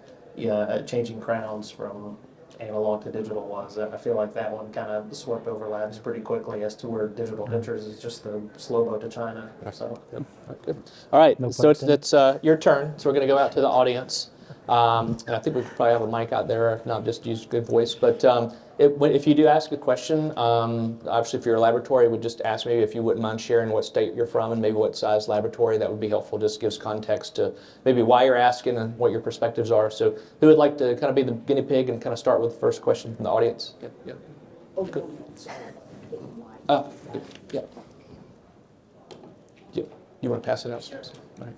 changing crowns from analog to digital was. I feel like that one kind of swept over labs pretty quickly, as to where digital dentures is just the slow boat to China. So. Good. All right, No so question. it's your turn. So we're going to go out to the audience. And I think we could probably have a mic out there, if not, just use good voice. But if you do ask a question, obviously if you're a laboratory, would just ask maybe if you wouldn't mind sharing what state you're from and maybe what size laboratory. That would be helpful. Just gives context to maybe why you're asking and what your perspectives are. So who would like to kind of be the guinea pig and kind of start with the first question from the audience? Yep. Oh, good. Good. Yeah. You want to pass it out? Sure. All right.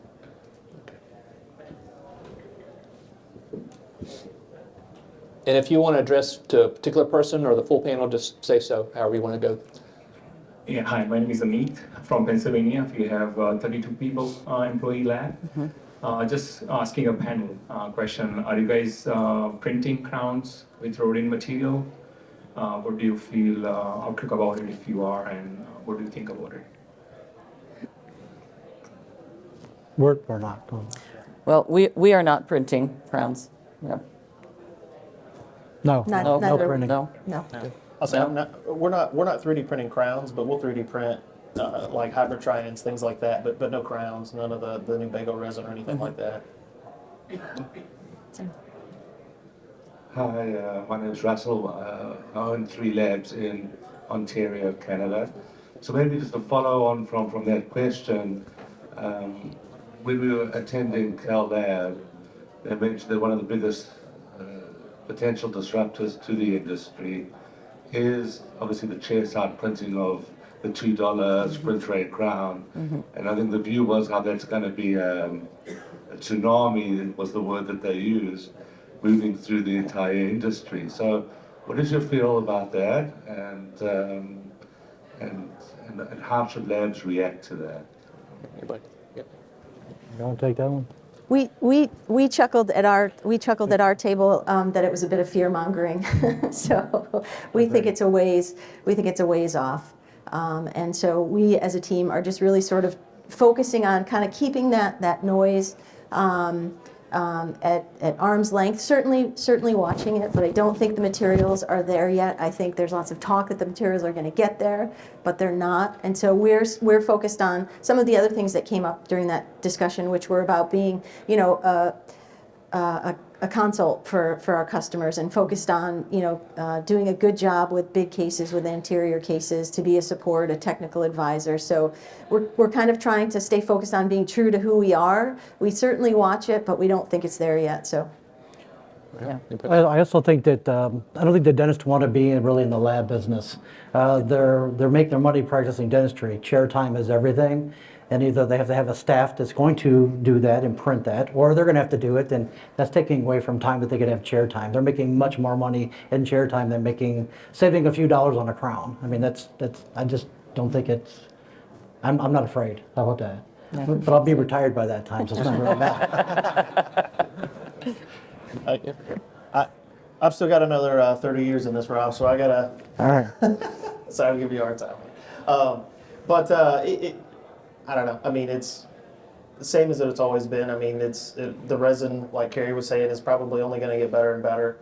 And if you want to address to a particular person or the full panel, just say so, however you want to go. Yeah, hi, my name is Amit from Pennsylvania. We have 32 people employee lab. Just asking a panel question. Are you guys printing crowns with rodent material? What do you feel outlook about it if you are, and what do you think about it? We're not. Well, we are not printing crowns. Yeah. No, Not- no not a- printing. No. No. I'll say we're not 3D printing crowns, but we'll 3D print like hybrid tri-ends, things like that. But no crowns, none of the new Bago resin or anything like that. Hi, my name is Russell. I own 3 labs in Ontario, Canada. So maybe just to follow on from that question, when we were attending Cal Lab, they mentioned that one of the biggest potential disruptors to the industry is obviously the chairside printing of the $2 sprint rate crown. And I think the view was how that's going to be a tsunami, was the word that they used, moving through the entire industry. So what is your feel about that, and how should labs react to that? Anybody? Yep. You want to take that one? We chuckled at our table that it was a bit of fear mongering. So we think it's a ways off. And so we as a team are just really sort of focusing on kind of keeping that noise at arm's length, certainly watching it, but I don't think the materials are there yet. I think there's lots of talk that the materials are going to get there, but they're not. And so we're focused on some of the other things that came up during that discussion, which were about being, a consult for our customers, and focused on, doing a good job with big cases, with anterior cases, to be a support, a technical advisor. So we're kind of trying to stay focused on being true to who we are. We certainly watch it, but we don't think it's there yet. So. Yeah. I also think that I don't think the dentists want to be really in the lab business. They're making their money practicing dentistry. Chair time is everything, and either they have to have a staff that's going to do that and print that, or they're going to have to do it, and that's taking away from time that they could have chair time. They're making much more money in chair time than saving a few dollars on a crown. I mean, that's I just don't think it's. I'm not afraid. How about that? But I'll be retired by that time, so it's not really matter. I've still got another 30 years in this, Rob, so I gotta. All right. So I'll give you a hard time. I don't know. I mean, it's the same as it's always been. I mean, the resin, like Carrie was saying, is probably only going to get better and better.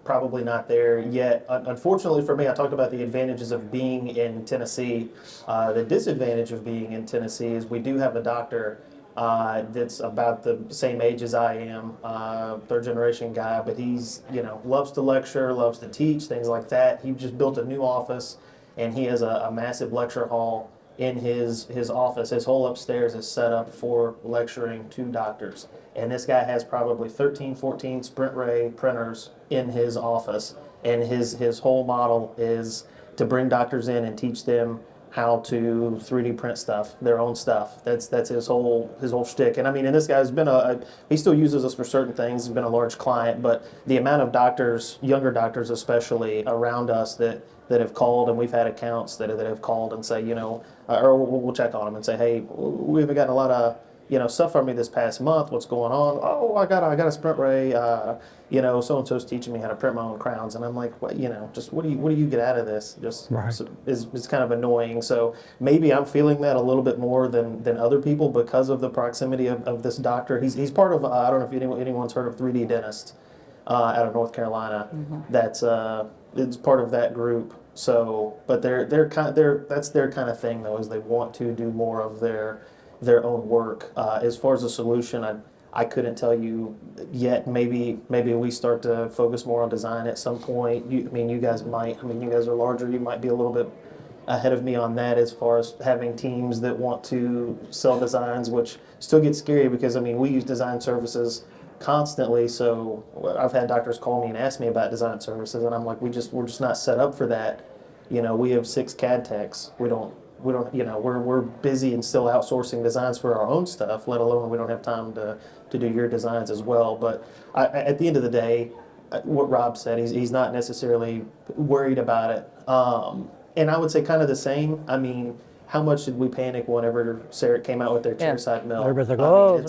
Probably not there yet. Unfortunately for me, I talked about the advantages of being in Tennessee. The disadvantage of being in Tennessee is we do have a doctor that's about the same age as I am, third generation guy, but he's, loves to lecture, loves to teach, things like that. He just built a new office, and he has a massive lecture hall in his office. His whole upstairs is set up for lecturing to doctors. And this guy has probably 13, 14 Sprint Ray printers in his office. And his whole model is to bring doctors in and teach them how to 3D print stuff, their own stuff. That's his whole shtick. And I mean, and this guy's been he still uses us for certain things. He's been a large client, but the amount of doctors, younger doctors especially, around us that have called, and we've had accounts that have called and say, or we'll check on them and say, hey, we haven't gotten a lot of stuff from me this past month. What's going on? Oh, I got a Sprint Ray. So and so's teaching me how to print my own crowns, and I'm like, what? Just what do you get out of this? Just Right. is kind of annoying. So maybe I'm feeling that a little bit more than other people because of the proximity of this doctor. He's part of I don't know if anyone's heard of 3D Dentist out of North Carolina. Mm-hmm. That's it's part of that group. So, but that's their kind of thing though, is they want to do more of their own work. As far as a solution, I couldn't tell you yet. Maybe we start to focus more on design at some point. You guys might. You guys are larger. You might be a little bit ahead of me on that as far as having teams that want to sell designs, which still gets scary because we use design services constantly. So I've had doctors call me and ask me about design services, and I'm like, we're just not set up for that. We have 6 CAD techs. We're busy and still outsourcing designs for our own stuff, let alone we don't have time to do your designs as well. But at the end of the day, what Rob said, he's not necessarily worried about it. And I would say kind of the same. How much did we panic whenever Sarah came out with their chairside mill? Everybody's like, oh.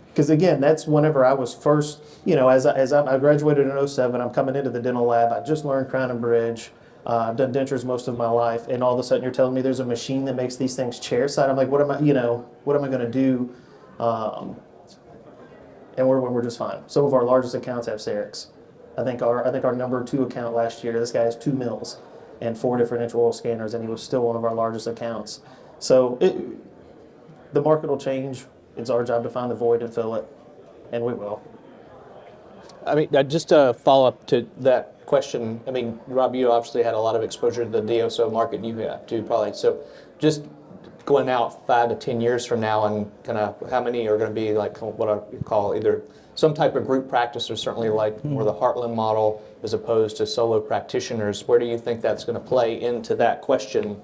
Because again, that's whenever I was first, as I graduated in 07, I'm coming into the dental lab. I just learned Crown and Bridge. I've done dentures most of my life, and all of a sudden you're telling me there's a machine that makes these things chairside. I'm like, what am I going to do? And we're just fine. Some of our largest accounts have Cerix. I think our number 2 account last year, this guy has 2 mills and 4 different intraoral scanners, and he was still one of our largest accounts. So the market will change. It's our job to find the void and fill it, and we will. Just to follow up to that question, Rob, you obviously had a lot of exposure to the DSO market, you have too, probably. So just going out 5 to 10 years from now, and kind of how many are going to be like what I call either some type of group practice or certainly like more the Heartland model as opposed to solo practitioners? Where do you think that's going to play into that question?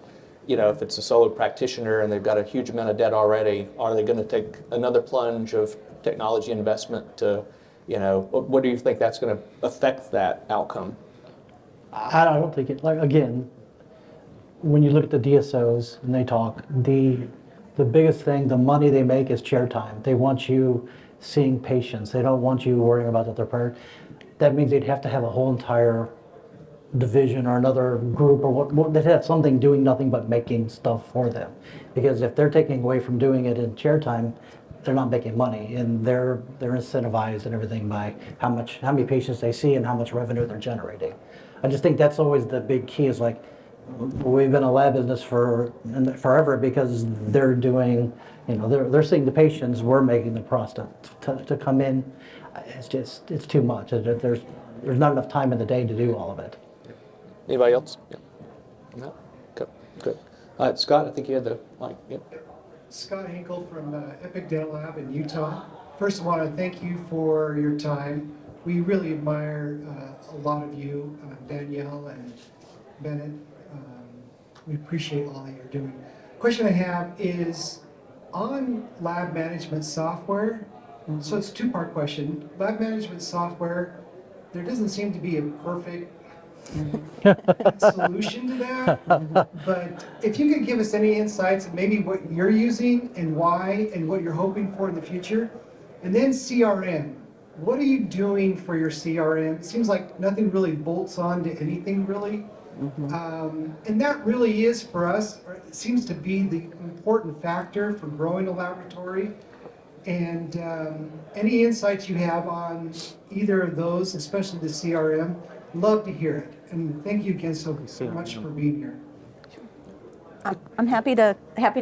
If it's a solo practitioner and they've got a huge amount of debt already, are they going to take another plunge of technology investment to, what do you think that's going to affect that outcome? I don't think it, again, when you look at the DSOs and they talk, the biggest thing, the money they make is chair time. They want you seeing patients. They don't want you worrying about that they're part. That means they'd have to have a whole entire division or another group or what they'd have something doing nothing but making stuff for them. Because if they're taking away from doing it in chair time, they're not making money, and they're incentivized and everything by how many patients they see and how much revenue they're generating. I just think that's always the big key, is like, we've been a lab business forever because they're doing, they're seeing the patients, we're making the process to come in. It's too much. There's not enough time in the day to do all of it. Anybody else? Yeah. No? Good. Scott, I think you had the mic. Yep. Scott Hinkle from Epic Dental Lab in Utah. First, I want to thank you for your time. We really admire a lot of you, Daniele and Bennett. We appreciate all that you're doing. Question I have is on lab management software. So it's a 2-part question. Lab management software, there doesn't seem to be a perfect solution to that. But if you could give us any insights of maybe what you're using and why and what you're hoping for in the future. And then CRM. what are you doing for your CRM? It seems like nothing really bolts on to anything really. And that really is for us, or it seems to be the important factor for growing a laboratory. And any insights you have on either of those, especially the CRM, love to hear it. And thank you again so much for being here. I'm happy to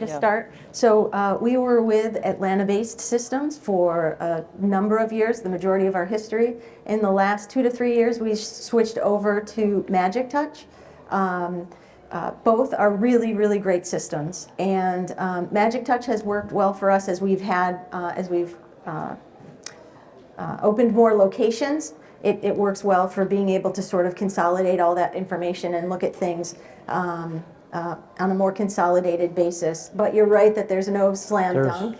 start. So we were with Atlanta-based systems for a number of years, the majority of our history. In the last 2 to 3 years, we switched over to Magic Touch. Both are really, really great systems, and Magic Touch has worked well for us as we've opened more locations. It works well for being able to sort of consolidate all that information and look at things on a more consolidated basis. But you're right that there's no slam dunk.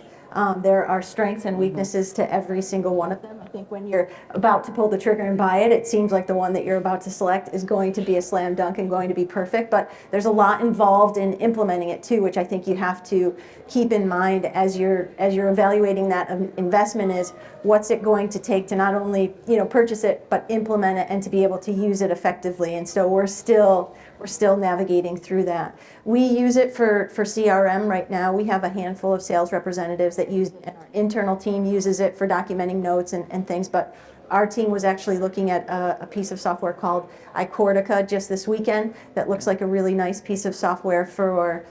There are strengths and weaknesses to every single one of them. I think when you're about to pull the trigger and buy it, it seems like the one that you're about to select is going to be a slam dunk and going to be perfect. But there's a lot involved in implementing it too, which I think you have to keep in mind as you're evaluating that investment is what's it going to take to not only purchase it but implement it and to be able to use it effectively. And so we're still navigating through that. We use it for CRM right now. We have a handful of sales representatives that use it, and our internal team uses it for documenting notes and things, but our team was actually looking at a piece of software called iCortica just this weekend that looks like a really nice piece of software for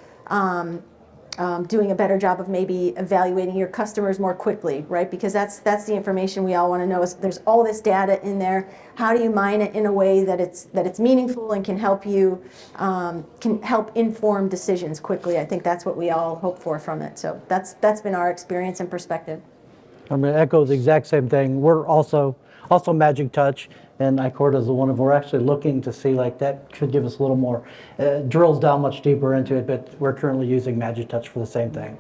doing a better job of maybe evaluating your customers more quickly, right? Because that's the information we all want to know is there's all this data in there. How do you mine it in a way that it's meaningful and can help you can help inform decisions quickly? I think that's what we all hope for from it. So that's been our experience and perspective. I'm going to echo the exact same thing. We're also Magic Touch, and iCorda is the one we're actually looking to see, like that could give us a little more, drills down much deeper into it, but we're currently using Magic Touch for the same thing.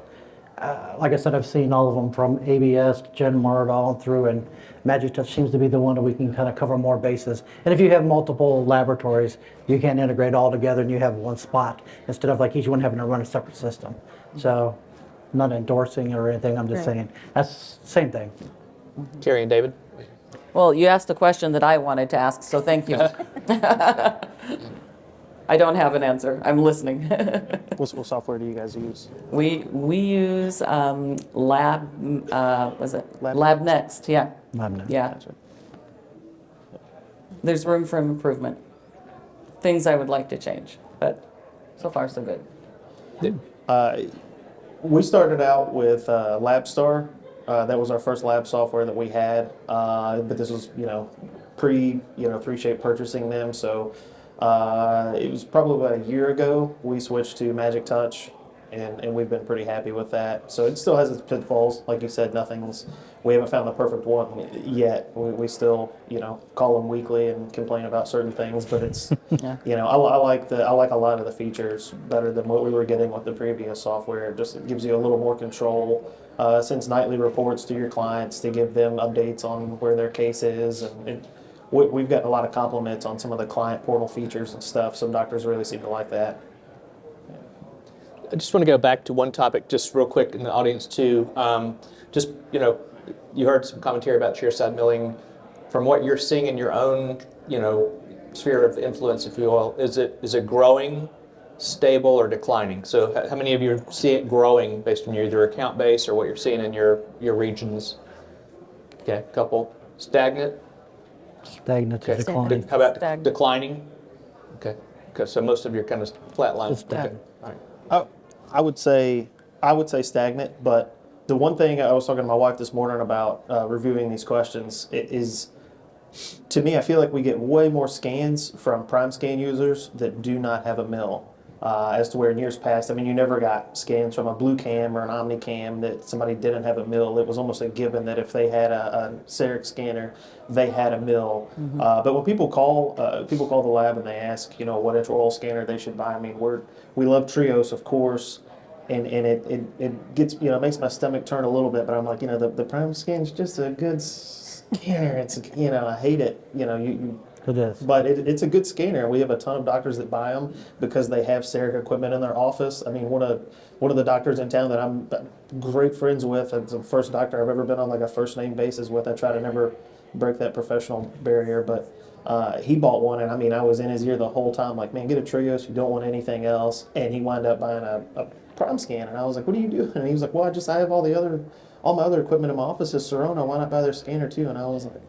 Like I said, I've seen all of them from ABS to GenMart all through, and Magic Touch seems to be the one that we can kind of cover more bases. And if you have multiple laboratories, you can integrate all together and you have one spot instead of like each one having to run a separate system. So I'm not endorsing or anything, I'm just saying that's the same thing. Carrie and David? Well, you asked a question that I wanted to ask, so thank you. I don't have an answer. I'm listening. What software do you guys use? We use Lab Next, yeah. LabNet. Yeah. Gotcha. There's room for improvement. Things I would like to change, but so far so good. We started out with LabStar. That was our first lab software that we had, but this was, pre, 3Shape purchasing them. So it was probably about a year ago we switched to Magic Touch, and we've been pretty happy with that. So it still has its pitfalls, like you said. We haven't found the perfect one yet. We still, call them weekly and complain about certain things, but it's, Yeah. I like a lot of the features better than what we were getting with the previous software. It gives you a little more control. Sends nightly reports to your clients to give them updates on where their case is, and we've gotten a lot of compliments on some of the client portal features and stuff. Some doctors really seem to like that. I just want to go back to one topic just real quick in the audience too. You heard some commentary about chairside milling. From what you're seeing in your own, sphere of influence, if you will, is it growing, stable, or declining? So how many of you see it growing based on your either account base or what you're seeing in your regions? Okay, a couple. Stagnant? Stagnant to Okay. declining. How about Stagnant. declining? Okay, so most of your kind of flat line. Just stagnant. Okay. All right. I would say stagnant, but the one thing I was talking to my wife this morning about reviewing these questions is, to me, I feel like we get way more scans from Prime Scan users that do not have a mill, as to where in years past, you never got scans from a Blue Cam or an OmniCam that somebody didn't have a mill. It was almost a given that if they had a Cerix scanner, they had a mill. But when people call the lab and they ask, what intraoral scanner they should buy, we love Trios, of course. And it gets, makes my stomach turn a little bit, but I'm like, the Prime Scan's just a good scanner. It's, I hate it. It is. But it's a good scanner. We have a ton of doctors that buy them because they have CEREC equipment in their office. I mean, one of the doctors in town that I'm great friends with, it's the first doctor I've ever been on like a first name basis with. I try to never break that professional barrier, but he bought one, and I mean, I was in his ear the whole time, like, man, get a Trios, you don't want anything else. And he wound up buying a Prime Scan, and I was like, what are you doing? And he was like, well, I have all my other equipment in my office is Sirona. Why not buy their scanner too? And I was like,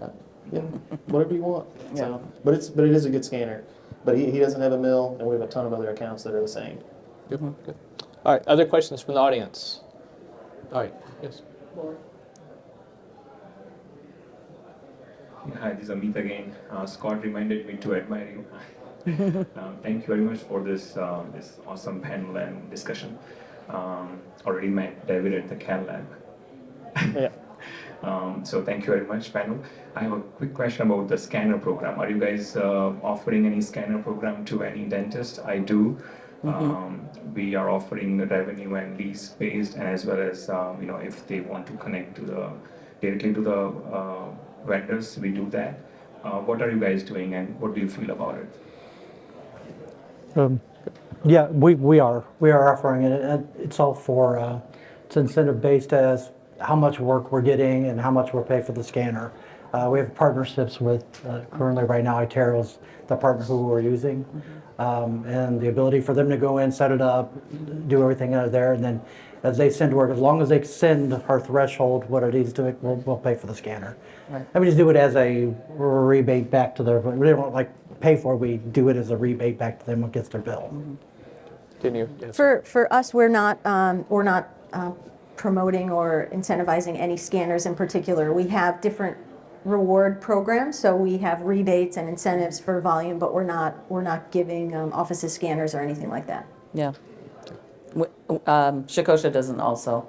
yeah, whatever you want. So, but it is a good scanner. But he doesn't have a mill, and we have a ton of other accounts that are the same. Good, good. All right, other questions from the audience? All right, yes. Hi, this is Amit again. Scott reminded me to admire you. Thank you very much for this awesome panel and discussion. Already met David at the Cal Lab. Yeah. So thank you very much, panel. I have a quick question about the scanner program. Are you guys offering any scanner program to any dentist? I do. We are offering the revenue and lease based, and as well as if they want to connect directly to the vendors, we do that. What are you guys doing, and what do you feel about it? Yeah, we are offering it, and it's all for it's incentive based as how much work we're getting and how much we're paid for the scanner. We have partnerships with currently right now Itero's the partner who we're using, and the ability for them to go in, set it up, do everything out of there, and then as they send work, as long as they send our threshold what it is to it, we'll pay for the scanner. Right. And we just do it as a rebate back to their. We don't like pay for it. We do it as a rebate back to them when it gets their bill. Can you? For us, we're not promoting or incentivizing any scanners in particular. We have different reward programs, so we have rebates and incentives for volume, but we're not giving offices scanners or anything like that. Yeah. Shikosha doesn't also.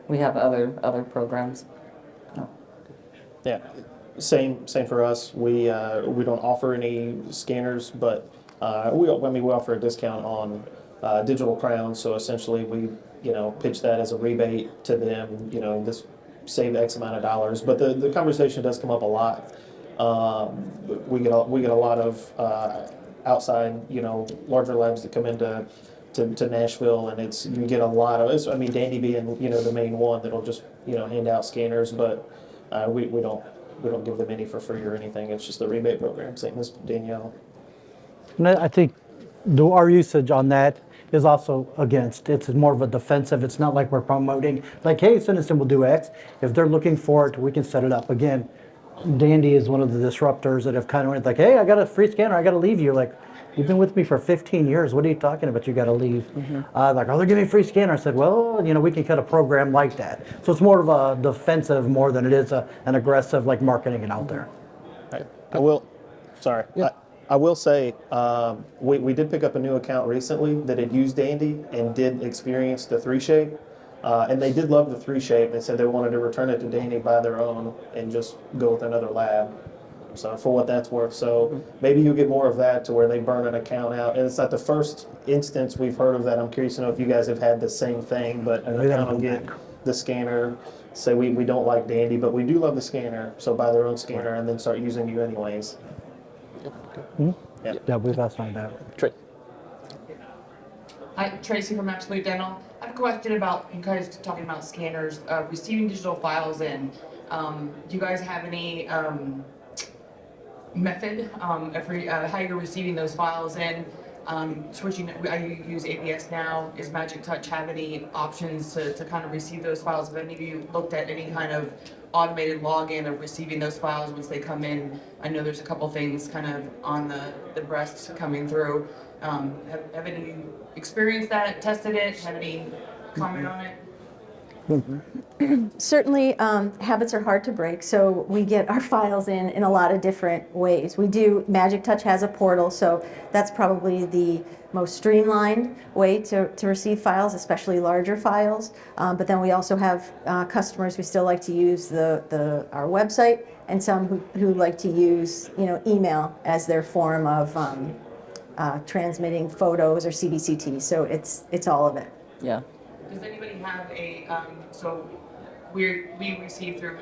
We have other programs. Yeah, same for us. We don't offer any scanners, but we offer a discount on digital crowns. So essentially, we pitch that as a rebate to them. This save X amount of dollars. But the conversation does come up a lot. We get a lot of outside larger labs that come into Nashville, and you get a lot of. Dandy being the main one that'll just hand out scanners, but we don't give them any for free or anything. It's just the rebate program, same as Daniele. And I think our usage on that is also against. It's more of a defensive. It's not like we're promoting, like, hey, Citizen will do X. If they're looking for it, we can set it up. Again, Dandy is one of the disruptors that have kind of went like, hey, I got a free scanner. I got to leave you. Like, you've been with me for 15 years. What are you talking about? You got to leave. Like, oh, they're giving me a free scanner. I said, well, we can cut a program like that. So it's more of a defensive more than it is an aggressive, like, marketing it out there. I will say, we did pick up a new account recently that had used Dandy and did experience the 3-shape. And they did love the 3-shape. They said they wanted to return it to Dandy by their own and just go with another lab. So for what that's worth. So maybe you'll get more of that to where they burn an account out. And it's not the first instance we've heard of that. I'm curious to know if you guys have had the same thing, but an account will get the scanner, say we don't like Dandy, but we do love the scanner, so buy their own scanner and then start using you anyways. Yeah, we've asked on that. Trey. Hi, Tracy from Absolute Dental. I have a question about you guys talking about scanners, receiving digital files in. Do you guys have any method of how you're receiving those files in? Switching, I use ABS now. Does Magic Touch have any options to kind of receive those files? Have any of you looked at any kind of automated login of receiving those files once they come in? I know there's a couple things kind of on the breasts coming through. Have any of you experienced that, tested it, have any comment on it? Certainly, habits are hard to break, so we get our files in a lot of different ways. Magic Touch has a portal, so that's probably the most streamlined way to receive files, especially larger files. But then we also have customers who still like to use our website, and some who like to use email as their form of transmitting photos or CBCT. So it's all of it. Yeah. Does anybody have a, so we receive through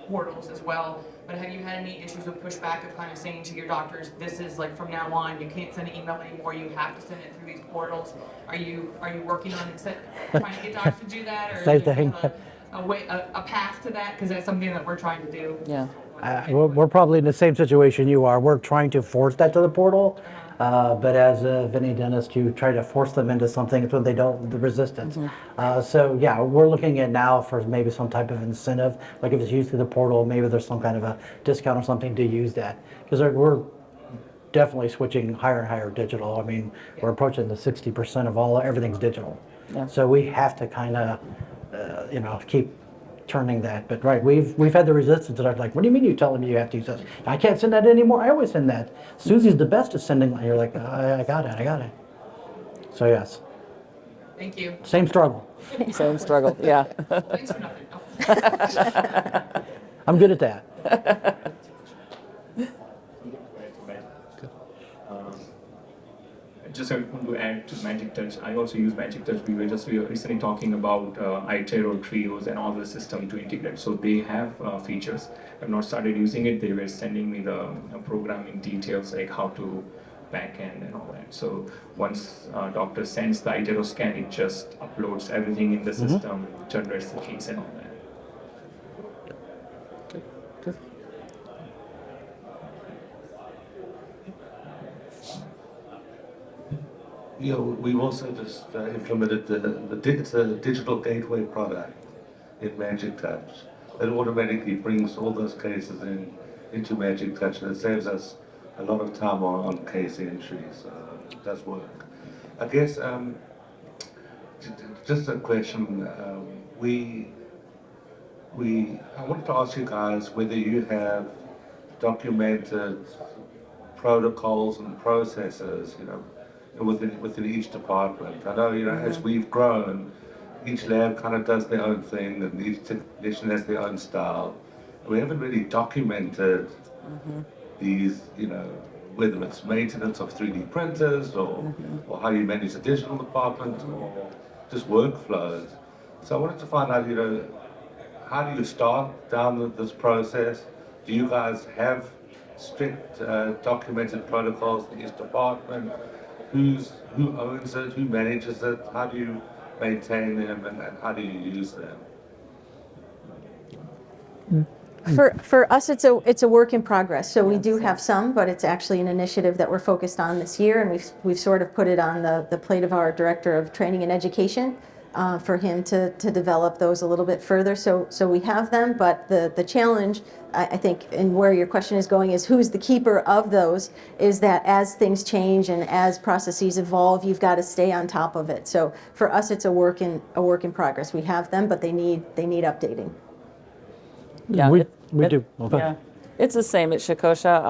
portals as well. But have you had any issues with pushback of kind of saying to your doctors, this is like from now on, you can't send an email anymore, you have to send it through these portals? Are you working on trying to get doctors to do that, or Same is there thing. kind of a path to that? Because that's something that we're trying to do. Yeah. We're probably in the same situation you are. We're trying to force that to the portal, but as any dentist, you try to force them into something when they don't, the resistance. So yeah, we're looking at now for maybe some type of incentive, like if it's used through the portal, maybe there's some kind of a discount or something to use that. Because we're definitely switching higher and higher digital. I mean, we're approaching the 60% of everything's digital. Yeah. So we have to kind of, keep turning that. But right, we've had the resistance that I'm like, what do you mean you telling me you have to use this? I can't send that anymore. I always send that. Susie's the best at sending. You're like, I got it. So yes, Thank you. same struggle. Same struggle. Yeah. Thanks for nothing. I'm good at that. Just to add to Magic Touch, I also use Magic Touch. We were recently talking about ITER Trios and all the system to integrate. So they have features. I've not started using it. They were sending me the programming details, like how to backend and all that. So once doctor sends the ITER scan, it just uploads everything in the system, generates the case and all that. Yeah, we've also just implemented it's a digital gateway product in Magic Touch that automatically brings all those cases into Magic Touch, and it saves us a lot of time on case entry, so it does work. I guess just a question. I wanted to ask you guys whether you have documented protocols and processes, within each department. I know, as we've grown, each lab kind of does their own thing, and each technician has their own style. We haven't really documented these, whether it's maintenance of 3D printers or how you manage the digital department or just workflows. So I wanted to find out, how do you start down this process? Do you guys have strict documented protocols in each department? Who owns it? Who manages it? How do you maintain them, and how do you use them? For us, it's a work in progress. So we do have some, but it's actually an initiative that we're focused on this year, and we've sort of put it on the plate of our Director of Training and Education for him to develop those a little bit further. So we have them, but the challenge, I think, and where your question is going, is who's the keeper of those, is that as things change and as processes evolve, you've got to stay on top of it. So for us, it's a work in progress. We have them, but they need updating. Yeah. We do. Okay. Yeah. It's the same at Shikosha.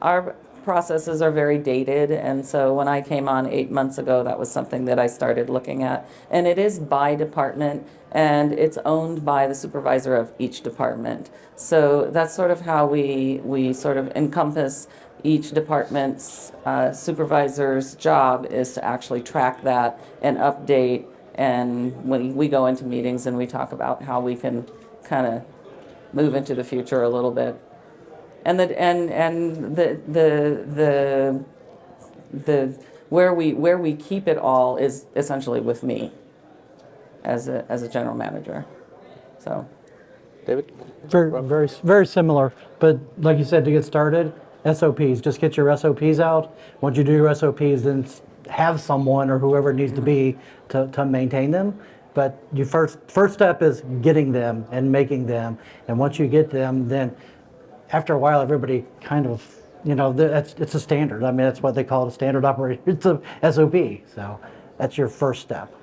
Our processes are very dated, and so when I came on 8 months ago, that was something that I started looking at. And it is by department, and it's owned by the supervisor of each department. So that's sort of how we sort of encompass each department's supervisor's job, is to actually track that and update. And when we go into meetings and we talk about how we can kind of move into the future a little bit. And the where we keep it all is essentially with me as a general manager. So David? Very similar, but like you said, to get started, SOPs, just get your SOPs out. Once you do your SOPs, then have someone or whoever it needs to be to maintain them. But your first step is getting them and making them, and once you get them, then after a while, everybody kind of, it's a standard. I mean, that's what they call it, a standard operation. It's a SOP, so that's your first step.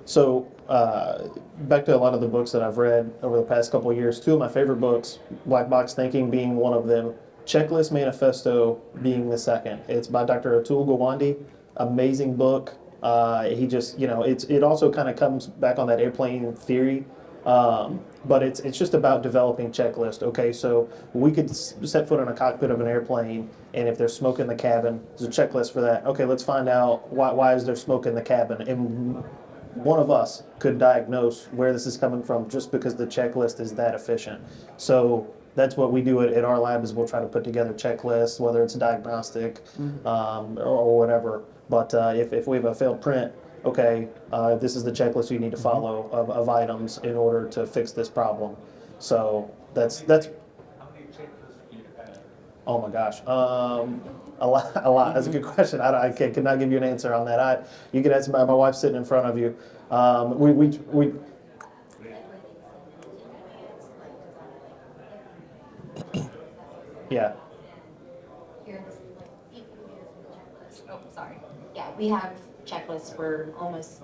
So back to a lot of the books that I've read over the past couple of years, two of my favorite books, Black Box Thinking being one of them, Checklist Manifesto being the second. It's by Dr. Atul Gawande, amazing book. He just, it also kind of comes back on that airplane theory, but it's just about developing checklist. Okay, so we could set foot in a cockpit of an airplane, and if there's smoke in the cabin, there's a checklist for that. Okay, let's find out why is there smoke in the cabin, and one of us could diagnose where this is coming from just because the checklist is that efficient. So that's what we do at our lab is we'll try to put together checklists, whether it's diagnostic or whatever. But if we have a failed print, okay, this is the checklist you need to follow of items in order to fix this problem. So that's. Oh my gosh, a lot. That's a good question. I could not give you an answer on that. You can ask my wife's sitting in front of you. We yeah. Oh, sorry. Yeah, we have checklists for almost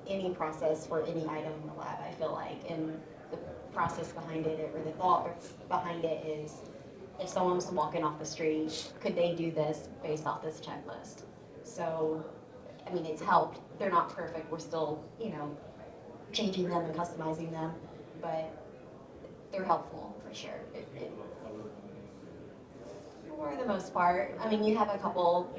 any process for any item in the lab, I feel like. And the process behind it, or the thought behind it is, if someone was walking off the street, could they do this based off this checklist? So, I mean, it's helped. They're not perfect. We're still, changing them and customizing them, but they're helpful for sure. For the most part. I mean, you have a couple,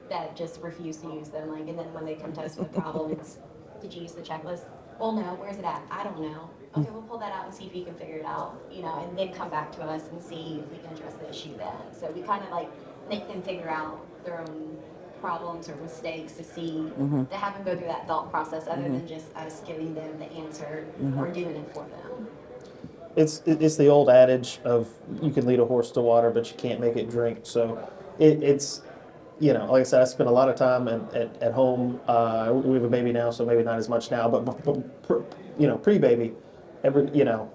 that just refuse to use them, and then when they come to us with problems, did you use the checklist? Well, no, where's it at? I don't know. Okay, we'll pull that out and see if you can figure it out, and then come back to us and see if we can address the issue then. So we kind of make them figure out their own problems or mistakes to see, to have them go through that thought process other than just us giving them the answer or doing it for them. It's the old adage of you can lead a horse to water, but you can't make it drink. So it's like I said, I spend a lot of time at home. We have a baby now, so maybe not as much now, but pre-baby,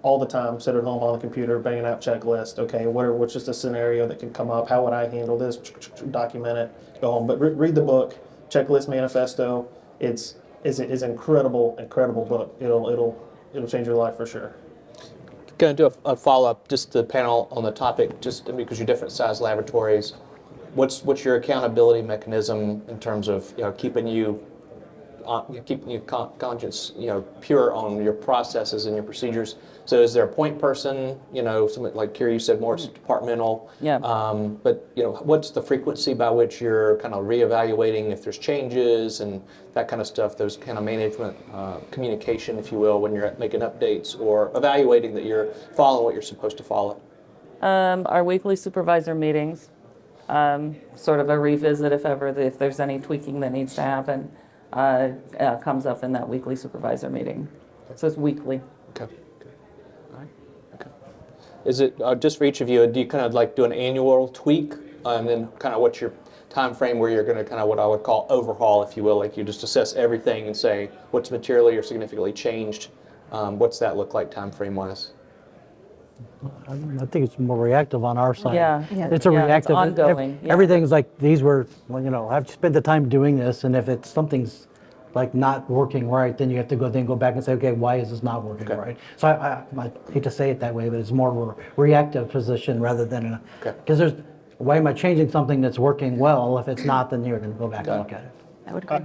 all the time, sit at home on the computer, banging out checklist. Okay, what's just a scenario that can come up? How would I handle this? Document it, go home. But read the book, Checklist Manifesto. It's incredible book. It'll change your life for sure. Going to do a follow-up, just the panel on the topic, just because you're different size laboratories. What's your accountability mechanism in terms of keeping you conscious, pure on your processes and your procedures? So is there a point person, something like Carrie, you said more departmental. Yeah. But what's the frequency by which you're kind of reevaluating if there's changes and that kind of stuff? Those kind of management communication, if you will, when you're making updates or evaluating that you're following what you're supposed to follow. Our weekly supervisor meetings, sort of a revisit if there's any tweaking that needs to happen, comes up in that weekly supervisor meeting. So it's weekly. Okay. All right. Okay. Is it just for each of you? Do you kind of do an annual tweak, and then kind of what's your time frame where you're going to kind of what I would call overhaul, if you will, you just assess everything and say what's materially or significantly changed? What's that look like time frame wise? I think it's more reactive on our side. Yeah. It's a reactive. It's ongoing. Yeah. Everything's like, these were, I've spent the time doing this, and if something's not working right, then you have to go back and say, okay, why is this not working right? So I hate to say it that way, but it's more of a reactive position rather than because why am I changing something that's working well? If it's not, then you're going to go back and look at it. I would agree.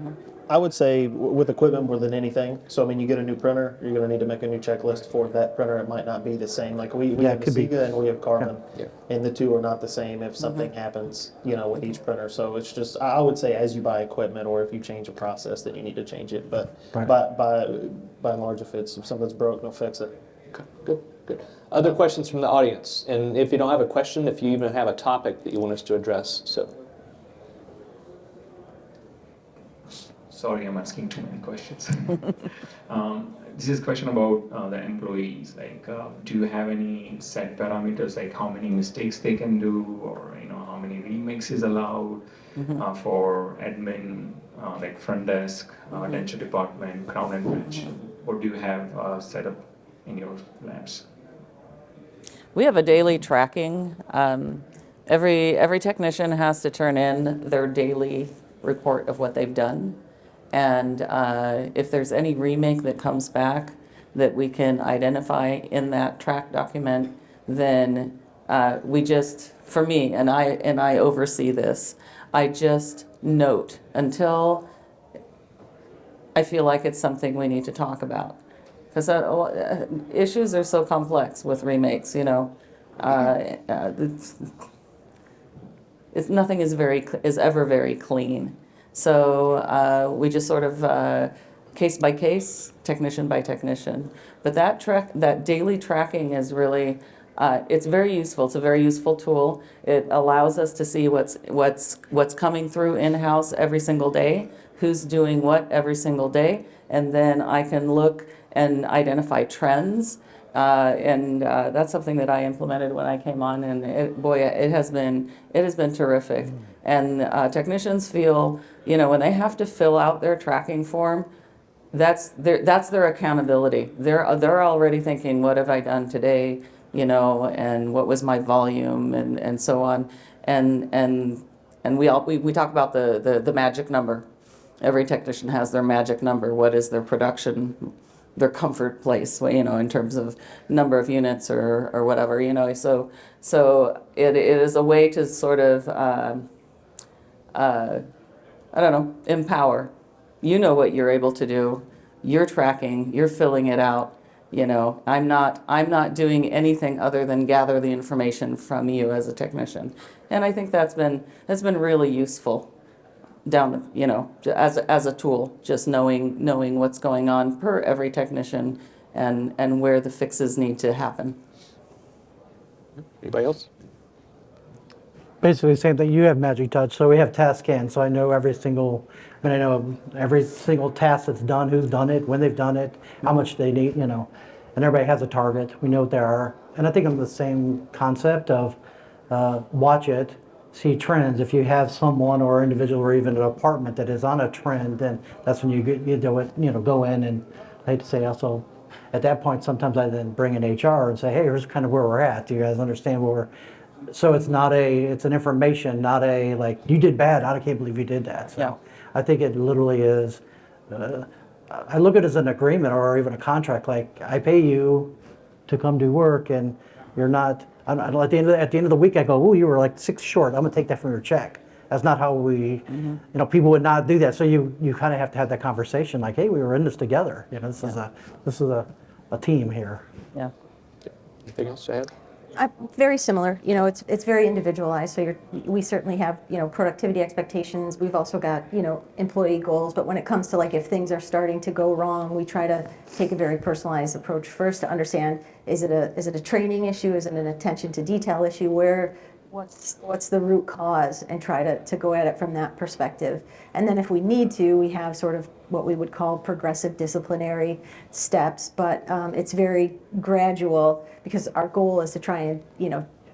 I would say with equipment more than anything. So I mean, you get a new printer, you're going to need to make a new checklist for that printer. It might not be the same. We have the Sega and we have Carbon, and the two are not the same if something happens, with each printer. So it's just, I would say as you buy equipment or if you change a process, that you need to change it. But by and large, if something's broke, they'll fix it. Okay, good. Other questions from the audience? And if you don't have a question, if you even have a topic that you want us to address, so. Sorry, I'm asking too many questions. This is a question about the employees. Do you have any set parameters, like how many mistakes they can do, or how many remakes is allowed for admin, like front desk, denture department, crown and bridge? What do you have set up in your labs? We have a daily tracking. Every technician has to turn in their daily report of what they've done. And if there's any remake that comes back that we can identify in that track document, then we just, for me, and I oversee this, I just note until I feel like it's something we need to talk about. Because issues are so complex with remakes, nothing is ever very clean. So we just sort of case by case, technician by technician. But that daily tracking is really, it's very useful. It's a very useful tool. It allows us to see what's coming through in-house every single day, who's doing what every single day, and then I can look and identify trends. That's something that I implemented when I came on, and it has been terrific. And technicians feel, when they have to fill out their tracking form, that's their accountability. They're already thinking, what have I done today, and what was my volume, and so on. And we talk about the magic number. Every technician has their magic number. What is their production, their comfort place, in terms of number of units or whatever, So it is a way to sort of, empower. You know what you're able to do. You're tracking. You're filling it out. I'm not doing anything other than gather the information from you as a technician. And I think that's been really useful. Down, as a tool, just knowing what's going on per every technician and where the fixes need to happen. Anybody else? Basically the same thing. You have Magic Touch, so we have task scan, so I know every single task that's done, who's done it, when they've done it, how much they need, and everybody has a target. We know what they are. And I think I'm the same concept of watch it, see trends. If you have someone or individual or even an apartment that is on a trend, then that's when you do it, go in. And I hate to say also, at that point, sometimes I then bring in HR and say, hey, here's kind of where we're at. Do you guys understand where we're, so it's an information, not a like, you did bad, I can't believe you did that. So yeah. I think it literally is, I look at it as an agreement or even a contract, like I pay you to come do work and you're not, at the end of the week, I go, oh, you were like 6 short. I'm gonna take that from your check. That's not how we, people would not do that. So you kind of have to have that conversation, like, hey, we were in this together. This is a team here. Yeah. Anything else to add? Very similar. It's very individualized. So we certainly have productivity expectations. We've also got employee goals. But when it comes to if things are starting to go wrong, we try to take a very personalized approach first to understand: is it a training issue? Is it an attention to detail issue? What's the root cause, and try to go at it from that perspective. And then if we need to, we have sort of what we would call progressive disciplinary steps, but it's very gradual because our goal is to try and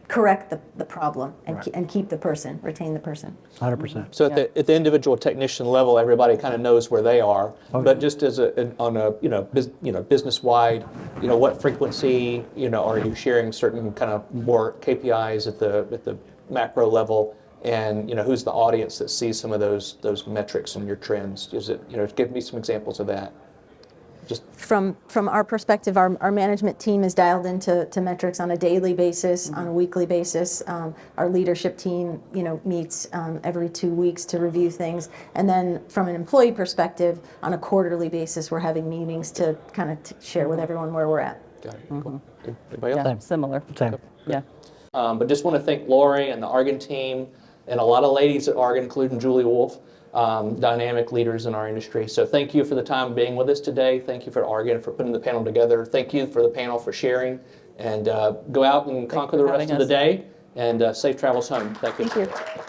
correct the problem and, Right. and keep the person, retain the person. 100%. So at the individual technician level, everybody kind of knows where they are. Okay. But just on a business wide, what frequency are you sharing certain kind of more KPIs at the macro level, and who's the audience that sees some of those metrics and your trends? Is it give me some examples of that. Just From our perspective, our management team is dialed into metrics on a daily basis, on a weekly basis. Our leadership team, meets every 2 weeks to review things. And then from an employee perspective, on a quarterly basis, we're having meetings to kind of share with everyone where we're at. got it. Cool. Anybody else? Yeah, similar. Same. Yeah. But just want to thank Lori and the Argen team and a lot of ladies at Argen, including Julie Wolf, dynamic leaders in our industry. So thank you for the time being with us today. Thank you for Argen for putting the panel together. Thank you for the panel for sharing. And go out and conquer the rest of the day. And safe travels home. Thank you. Thank you.